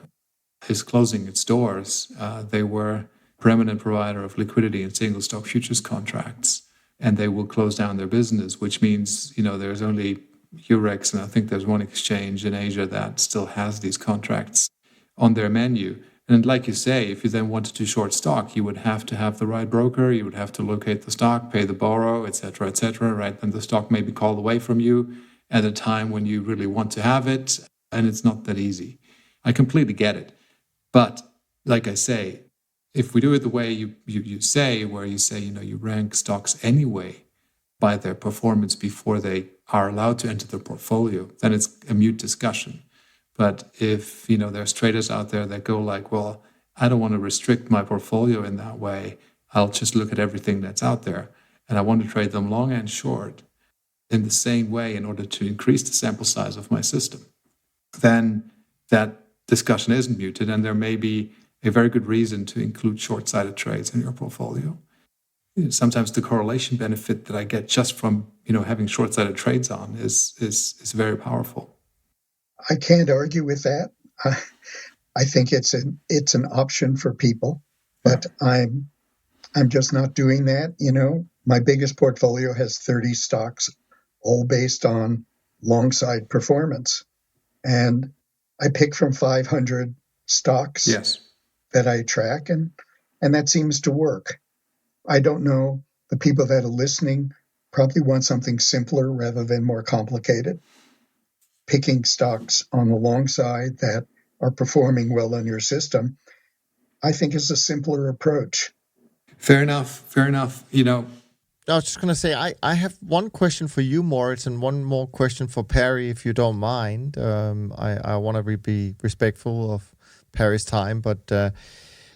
is closing its doors. They were preeminent provider of liquidity and single stock futures contracts, and they will close down their business, which means, there's only Eurex, and I think there's one exchange in Asia that still has these contracts on their menu. And like you say, if you then wanted to short stock, you would have to have the right broker, you would have to locate the stock, pay the borrow, et cetera, right? And the stock may be called away from you at a time when you really want to have it, and it's not that easy. I completely get it. But like I say, if we do it the way you say, where you say, you rank stocks anyway by their performance before they are allowed to enter the portfolio, then it's a mute discussion. But if, there's traders out there that go like, well, I don't want to restrict my portfolio in that way. I'll just look at everything that's out there. And I want to trade them long and short in the same way in order to increase the sample size of my system. Then that discussion isn't muted, and there may be a very good reason to include short-sided trades in your portfolio. Sometimes the correlation benefit that I get just from having short-sided trades on is very powerful. I can't argue with that. I think it's an option for people, but I'm just not doing that. My biggest portfolio has 30 stocks, all based on long side performance, and I pick from 500 stocks. Yes. That I track, and that seems to work. I don't know. The people that are listening probably want something simpler rather than more complicated. Picking stocks on the long side that are performing well in your system, I think, is a simpler approach. Fair enough. Fair enough. I was just going to say, I have one question for you, Moritz, and one more question for Perry, if you don't mind. I want to be respectful of Perry's time, but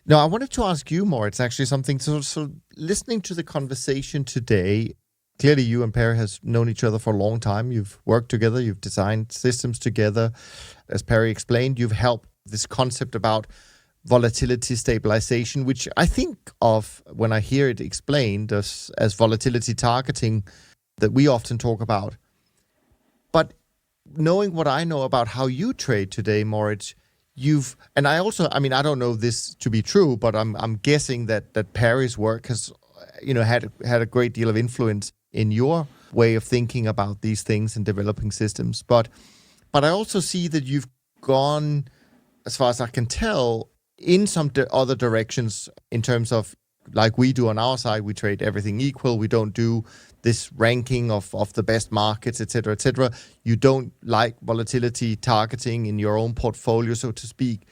no, I wanted to ask you, Moritz, actually something. So listening to the conversation today, clearly you and Perry has known each other for a long time. You've worked together, you've designed systems together. As Perry explained, you've helped this concept about volatility stabilization, which I think of when I hear it explained as volatility targeting that we often talk about. But knowing what I know about how you trade today, Moritz, and I also, I mean, I don't know this to be true, but I'm guessing that Perry's work has, had a great deal of influence in your way of thinking about these things and developing systems. But I also see that you've gone, as far as I can tell, in some other directions in terms of, like we do on our side, we trade everything equal. We don't do this ranking of the best markets, et cetera, et cetera. You don't like volatility targeting in your own portfolio, so to speak.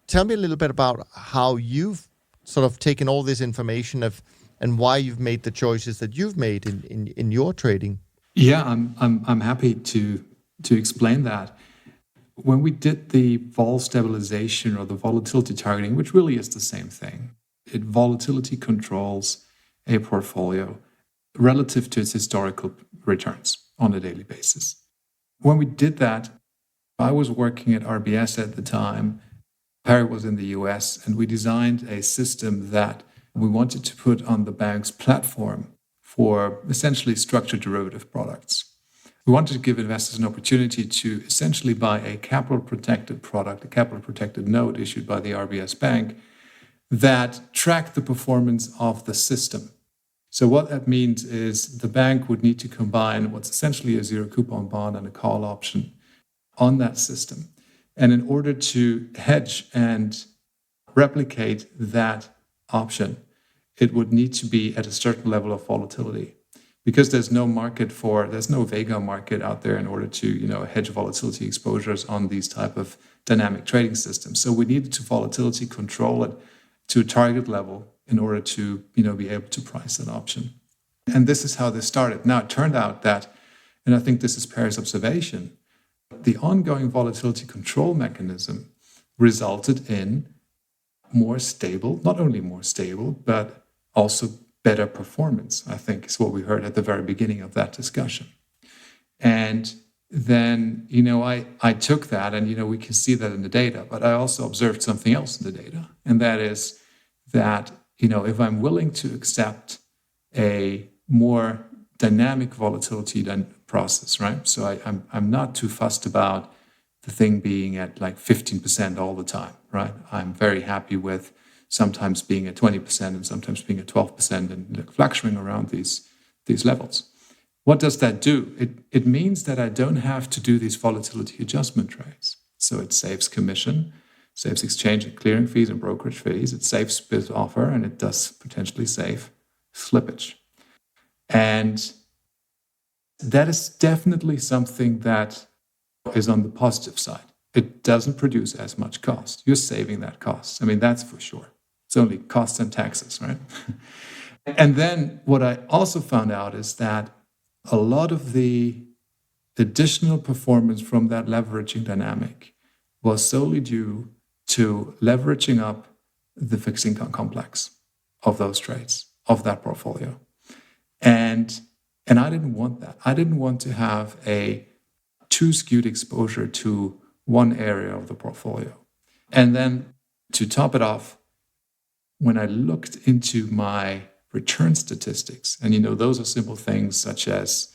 Tell me a little bit about how you've sort of taken all this information and why you've made the choices that you've made in your trading. Yeah, I'm happy to explain that. When we did the vol stabilization or the volatility targeting, which really is the same thing, it volatility controls a portfolio relative to its historical returns on a daily basis. When we did that, I was working at RBS at the time. Perry was in the US, and we designed a system that we wanted to put on the bank's platform for essentially structured derivative products. We wanted to give investors an opportunity to essentially buy a capital-protected product, a capital-protected note issued by the RBS Bank that tracked the performance of the system. So what that means is the bank would need to combine what's essentially a zero-coupon bond and a call option on that system. And in order to hedge and replicate that option, it would need to be at a certain level of volatility. Because there's no Vega market out there in order to, hedge volatility exposures on these type of dynamic trading systems. So we needed to volatility control it to a target level in order to, be able to price that option. And this is how this started. Now, it turned out that, and I think this is Perry's observation, the ongoing volatility control mechanism resulted in not only more stable, but also better performance, I think, is what we heard at the very beginning of that discussion. And then, I took that and, we can see that in the data, but I also observed something else in the data. And that is that, if I'm willing to accept a more dynamic volatility process, right? So I'm not too fussed about the thing being at like 15% all the time, right? I'm very happy with sometimes being at 20% and sometimes being at 12% and fluctuating around these levels. What does that do? It means that I don't have to do these volatility adjustment trades. So it saves commission, saves exchange and clearing fees and brokerage fees, it saves bid offer, and it does potentially save slippage. And that is definitely something that is on the positive side. It doesn't produce as much cost. You're saving that cost. I mean, that's for sure. It's only costs and taxes, right? And then what I also found out is that a lot of the additional performance from that leveraging dynamic was solely due to leveraging up the fixed income complex of those trades, of that portfolio. And I didn't want that. I didn't want to have a too skewed exposure to one area of the portfolio. And then to top it off, when I looked into my return statistics, and those are simple things such as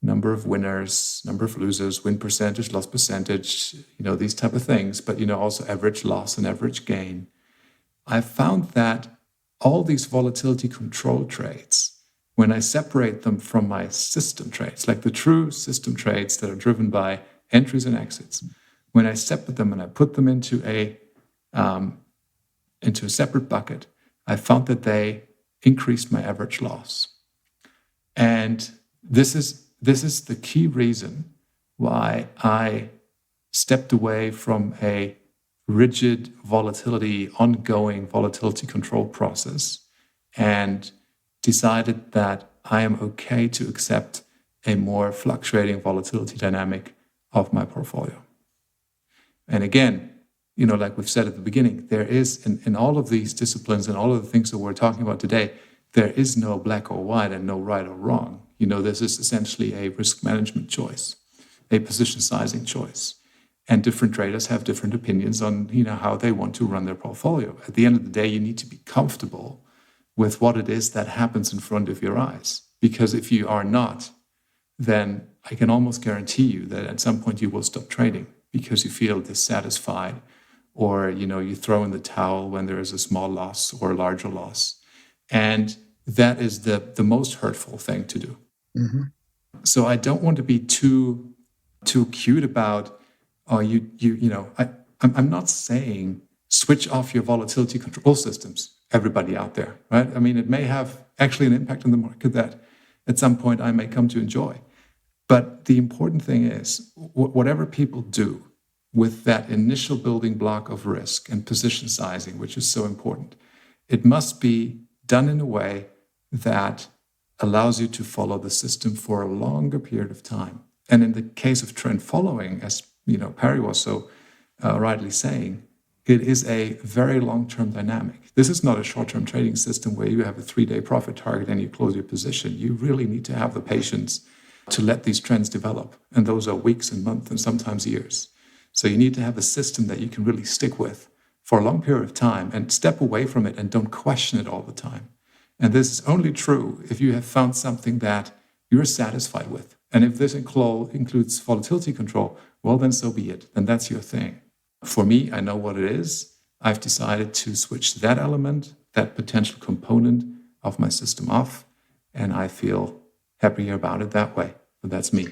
number of winners, number of losers, win percentage, loss percentage, these type of things, but also average loss and average gain. I found that all these volatility control trades, when I separate them from my system trades, like the true system trades that are driven by entries and exits, when I separate them and I put them into a separate bucket, I found that they increased my average loss. And this is the key reason why I stepped away from a rigid ongoing volatility control process, and decided that I am okay to accept a more fluctuating volatility dynamic of my portfolio. And again, like we've said at the beginning, there is in all of these disciplines and all of the things that we're talking about today, there is no black or white and no right or wrong. This is essentially a risk management choice, a position sizing choice. And different traders have different opinions on, how they want to run their portfolio. At the end of the day, you need to be comfortable with what it is that happens in front of your eyes. Because if you are not, then I can almost guarantee you that at some point you will stop trading because you feel dissatisfied, or, you throw in the towel when there is a small loss or a larger loss. And that is the most hurtful thing to do. Mm-hmm. So I don't want to be too cute about, I'm not saying switch off your volatility control systems, everybody out there, right? I mean, it may have actually an impact on the market that at some point I may come to enjoy. But the important thing is, whatever people do with that initial building block of risk and position sizing, which is so important, it must be done in a way that allows you to follow the system for a longer period of time. And in the case of trend following, as Perry was so rightly saying, it is a very long-term dynamic. This is not a short-term trading system where you have a 3-day profit target and you close your position. You really need to have the patience to let these trends develop. And those are weeks and months and sometimes years. So you need to have a system that you can really stick with for a long period of time and step away from it and don't question it all the time. And this is only true if you have found something that you're satisfied with. And if this includes volatility control, well, then so be it. Then that's your thing. For me, I know what it is. I've decided to switch that element, that potential component of my system off, and I feel happier about it that way. But that's me.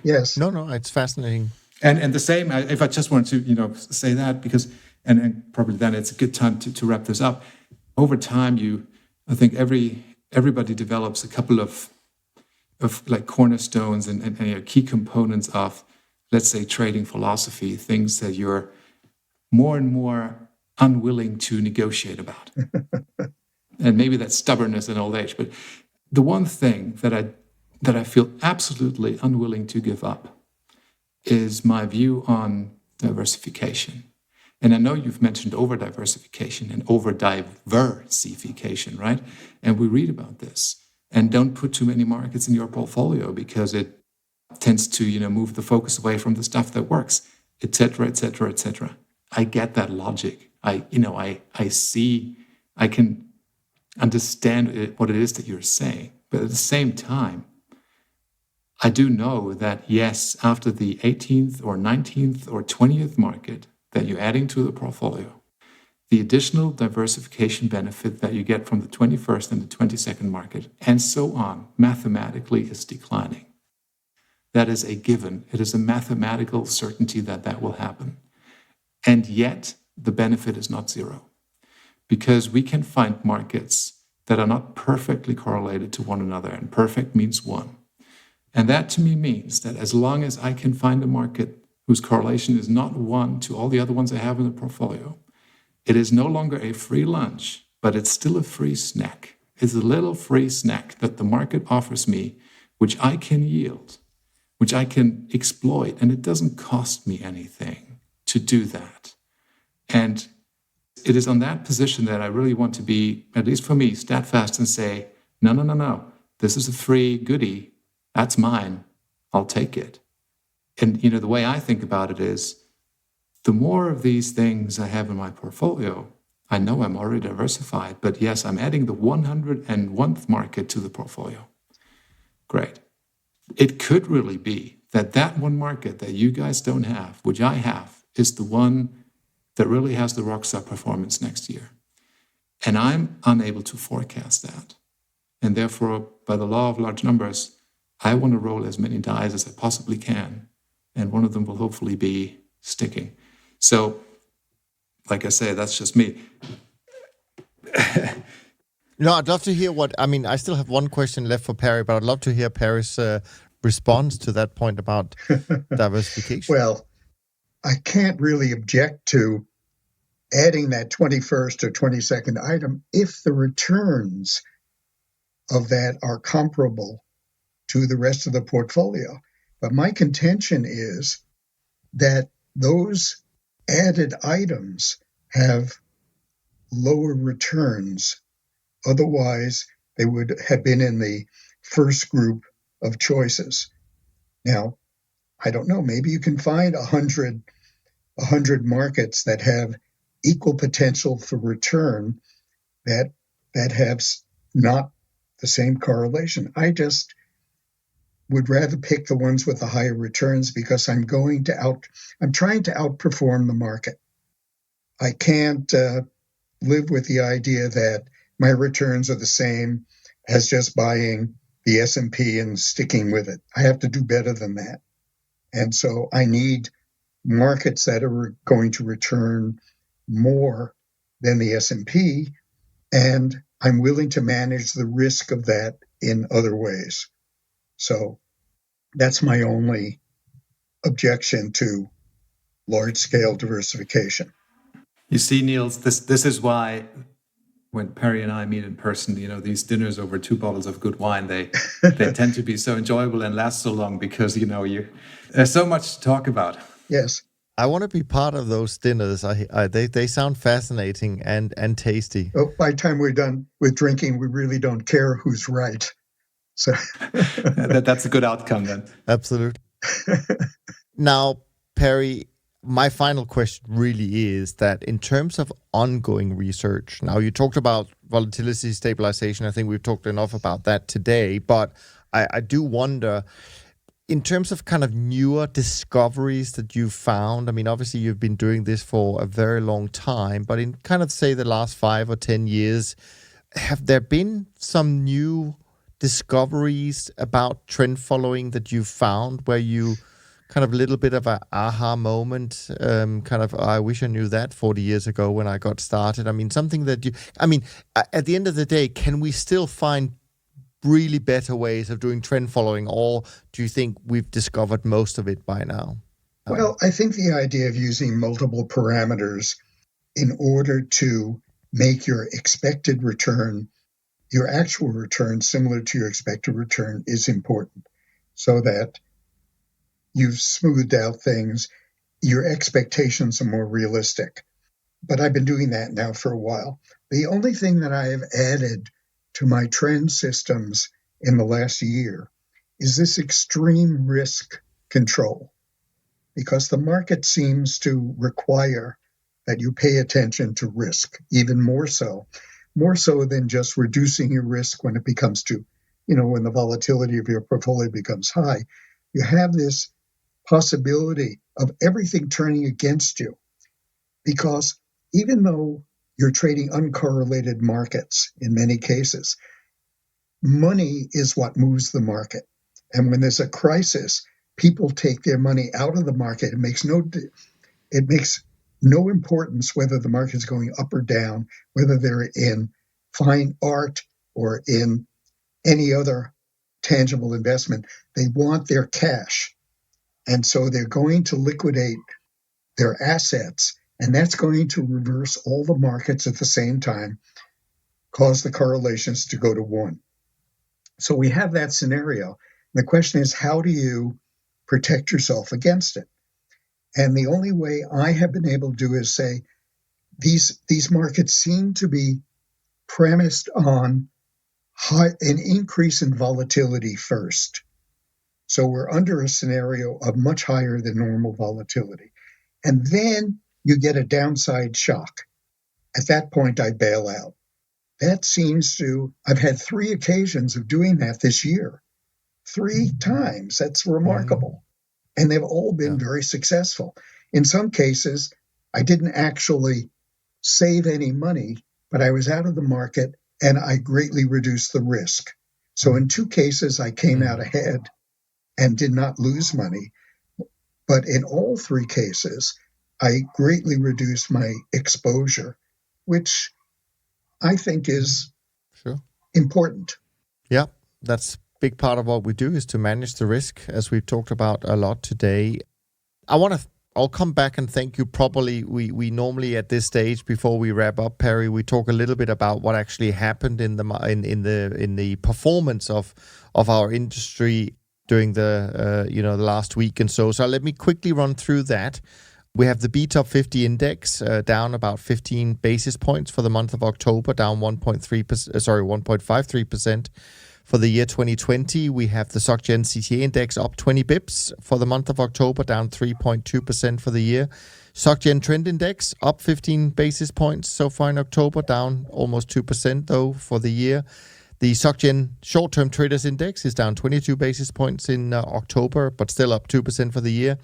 Yes. No, it's fascinating. And the same, if I just want to, say that, because, and probably then it's a good time to wrap this up. Over time, I think everybody develops a couple of like cornerstones and key components of, let's say, trading philosophy, things that you're more and more unwilling to negotiate about. And maybe that's stubbornness in old age. But the one thing that I feel absolutely unwilling to give up is my view on diversification. And I know you've mentioned over-diversification and over-diversification, right? And we read about this. And don't put too many markets in your portfolio because it tends to, move the focus away from the stuff that works, et cetera, et cetera, et cetera. I get that logic. I see, I can understand what it is that you're saying. But at the same time, I do know that, yes, after the 18th or 19th or 20th market that you're adding to the portfolio, the additional diversification benefit that you get from the 21st and the 22nd market, and so on, mathematically is declining. That is a given. It is a mathematical certainty that will happen. And yet, the benefit is not zero. Because we can find markets that are not perfectly correlated to one another, and perfect means one. And that to me means that as long as I can find a market whose correlation is not one to all the other ones I have in the portfolio, it is no longer a free lunch, but it's still a free snack. It's a little free snack that the market offers me, which I can yield, which I can exploit, and it doesn't cost me anything to do that. And it is on that position that I really want to be, at least for me, steadfast and say, no, this is a free goodie. That's mine. I'll take it. And, the way I think about it is, the more of these things I have in my portfolio, I know I'm already diversified, but yes, I'm adding the 101th market to the portfolio. Great. It could really be that one market that you guys don't have, which I have, is the one that really has the rockstar performance next year. And I'm unable to forecast that. And therefore, by the law of large numbers, I want to roll as many dice as I possibly can. And one of them will hopefully be sticking. So, like I say, that's just me. No, I'd love to hear I still have one question left for Perry, but I'd love to hear Perry's response to that point about diversification. Well, I can't really object to adding that 21st or 22nd item if the returns of that are comparable to the rest of the portfolio. But my contention is that those added items have lower returns. Otherwise, they would have been in the first group of choices. Now, I don't know, maybe you can find 100 markets that have equal potential for return that have not the same correlation. I just would rather pick the ones with the higher returns because I'm trying to outperform the market. I can't live with the idea that my returns are the same as just buying the S&P and sticking with it. I have to do better than that. And so I need markets that are going to return more than the S&P, and I'm willing to manage the risk of that in other ways. So that's my only objection to large-scale diversification. You see, Niels, this is why when Perry and I meet in person, these dinners over 2 bottles of good wine, they tend to be so enjoyable and last so long because, there's so much to talk about. Yes. I want to be part of those dinners. They sound fascinating and tasty. Oh, by the time we're done with drinking, we really don't care who's right. So that's a good outcome then. Absolutely. Now, Perry, my final question really is that in terms of ongoing research, now you talked about volatility stabilization. I think we've talked enough about that today, but I do wonder, in terms of kind of newer discoveries that you've found, I mean, obviously you've been doing this for a very long time, but in kind of say the last 5 or 10 years, have there been some new discoveries about trend following that you've found where you kind of a little bit of an aha moment, I wish I knew that 40 years ago when I got started? I mean, something that at the end of the day, can we still find really better ways of doing trend following, or do you think we've discovered most of it by now? Well, I think the idea of using multiple parameters in order to make your expected return, your actual return, similar to your expected return is important, so that you've smoothed out things, your expectations are more realistic. But I've been doing that now for a while. The only thing that I have added to my trend systems in the last year is this extreme risk control, because the market seems to require that you pay attention to risk, even more so than just reducing your risk when it becomes when the volatility of your portfolio becomes high. You have this possibility of everything turning against you, because even though you're trading uncorrelated markets in many cases, money is what moves the market. And when there's a crisis, people take their money out of the market. It makes no importance whether the market is going up or down, whether they're in fine art or in any other tangible investment. They want their cash. And so they're going to liquidate their assets, and that's going to reverse all the markets at the same time, cause the correlations to go to 1. So we have that scenario. The question is, how do you protect yourself against it? And the only way I have been able to do is say, these markets seem to be premised on an increase in volatility first. So we're under a scenario of much higher than normal volatility. And then you get a downside shock. At that point, I bail out. I've had 3 occasions of doing that this year. 3 times. That's remarkable. And they've all been very successful. In some cases, I didn't actually save any money, but I was out of the market and I greatly reduced the risk. So in 2 cases, I came out ahead and did not lose money. But in all 3 cases, I greatly reduced my exposure, which I think is Sure. important. Yeah, that's a big part of what we do is to manage the risk, as we've talked about a lot today. I'll come back and thank you properly. We normally at this stage, before we wrap up, Perry, we talk a little bit about what actually happened in the performance of our industry during the the last week and so. So let me quickly run through that. We have the B-Top 50 index down about 15 basis points for the month of October, down 1.53%. For the year 2020, we have the SocGen CTA index up 20 bips for the month of October, down 3.2% for the year. SocGen Trend Index up 15 basis points so far in October, down almost 2% though for the year. The SocGen Short-Term Traders Index is down 22 basis points in October, but still up 2% for the year.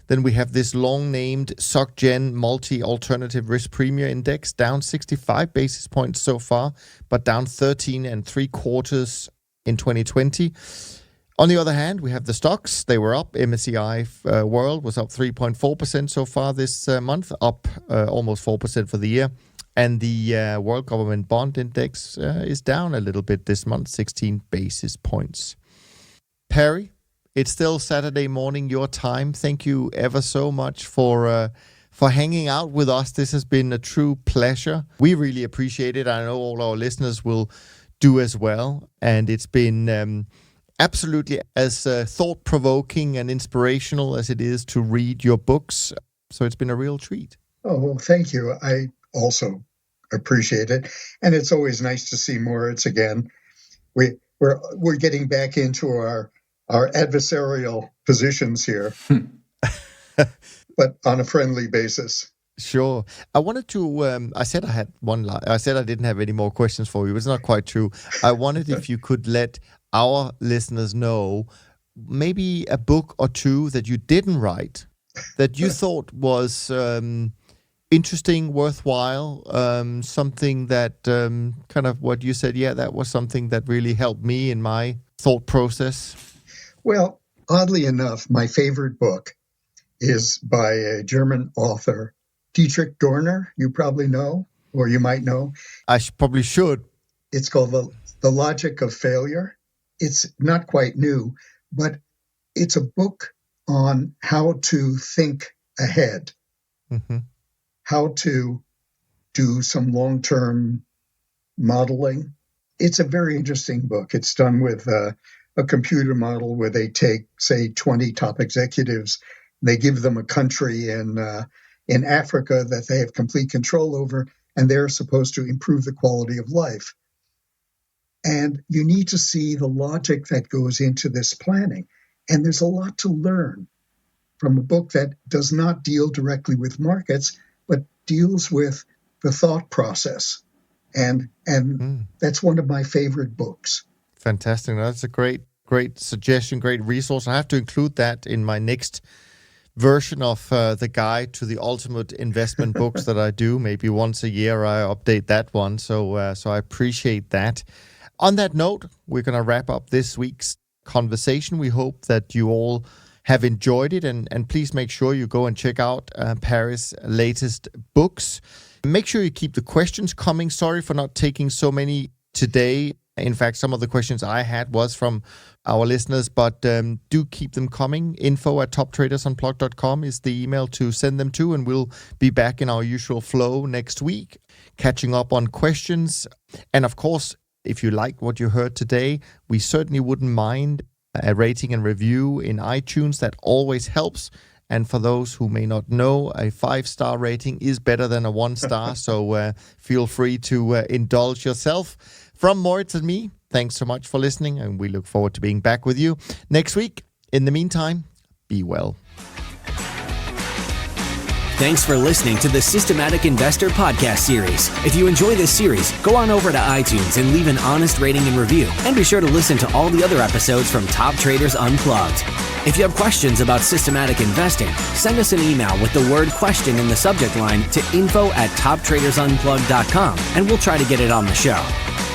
Then we have this long-named SocGen Multi-Alternative Risk Premium Index, down 65 basis points so far, but down 13 3/4 in 2020. On the other hand, we have the stocks. They were up. MSCI World was up 3.4% so far this month, up almost 4% for the year. And the World Government Bond Index is down a little bit this month, 16 basis points. Perry, it's still Saturday morning, your time. Thank you ever so much for hanging out with us. This has been a true pleasure. We really appreciate it. I know all our listeners will do as well. And it's been absolutely as thought-provoking and inspirational as it is to read your books. So it's been a real treat. Oh, well, thank you. I also appreciate it. And it's always nice to see Moritz again. We're getting back into our adversarial positions here, but on a friendly basis. Sure. I wanted to, I said I didn't have any more questions for you. It's not quite true. I wondered if you could let our listeners know maybe a book or two that you didn't write that you thought was interesting, worthwhile, something that kind of what you said, that was something that really helped me in my thought process. Well, oddly enough, my favorite book is by a German author, Dietrich Dorner. You probably know, or you might know. I probably should. It's called The Logic of Failure. It's not quite new, but it's a book on how to think ahead, how to do some long-term modeling. It's a very interesting book. It's done with a computer model where they take, say, 20 top executives, and they give them a country in Africa that they have complete control over, and they're supposed to improve the quality of life. And you need to see the logic that goes into this planning. And there's a lot to learn from a book that does not deal directly with markets, but deals with the thought process. And that's one of my favorite books. Fantastic. That's a great suggestion, great resource. I have to include that in my next version of the guide to the ultimate investment books that I do. Maybe once a year I update that one. So I appreciate that. On that note, we're going to wrap up this week's conversation. We hope that you all have enjoyed it, and please make sure you go and check out Perry's latest books. Make sure you keep the questions coming. Sorry for not taking so many today. In fact, some of the questions I had was from our listeners, but do keep them coming. info@toptradersunplugged.com is the email to send them to, and we'll be back in our usual flow next week, catching up on questions. And of course, if you like what you heard today, we certainly wouldn't mind a rating and review in iTunes. That always helps. And for those who may not know, a 5-star rating is better than a 1-star. So feel free to indulge yourself. From Moritz and me, thanks so much for listening, and we look forward to being back with you next week. In the meantime, be well. Thanks for listening to the Systematic Investor podcast series. If you enjoy this series, go on over to iTunes and leave an honest rating and review. And be sure to listen to all the other episodes from Top Traders Unplugged. If you have questions about systematic investing, send us an email with the word question in the subject line to info@toptradersunplugged.com, and we'll try to get it on the show.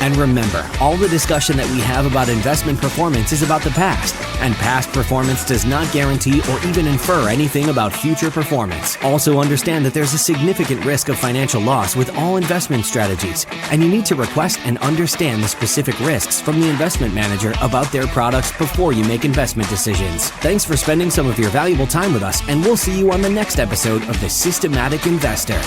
And remember, all the discussion that we have about investment performance is about the past, and past performance does not guarantee or even infer anything about future performance. Also understand that there's a significant risk of financial loss with all investment strategies, and you need to request and understand the specific risks from the investment manager about their products before you make investment decisions. Thanks for spending some of your valuable time with us, and we'll see you on the next episode of The Systematic Investor.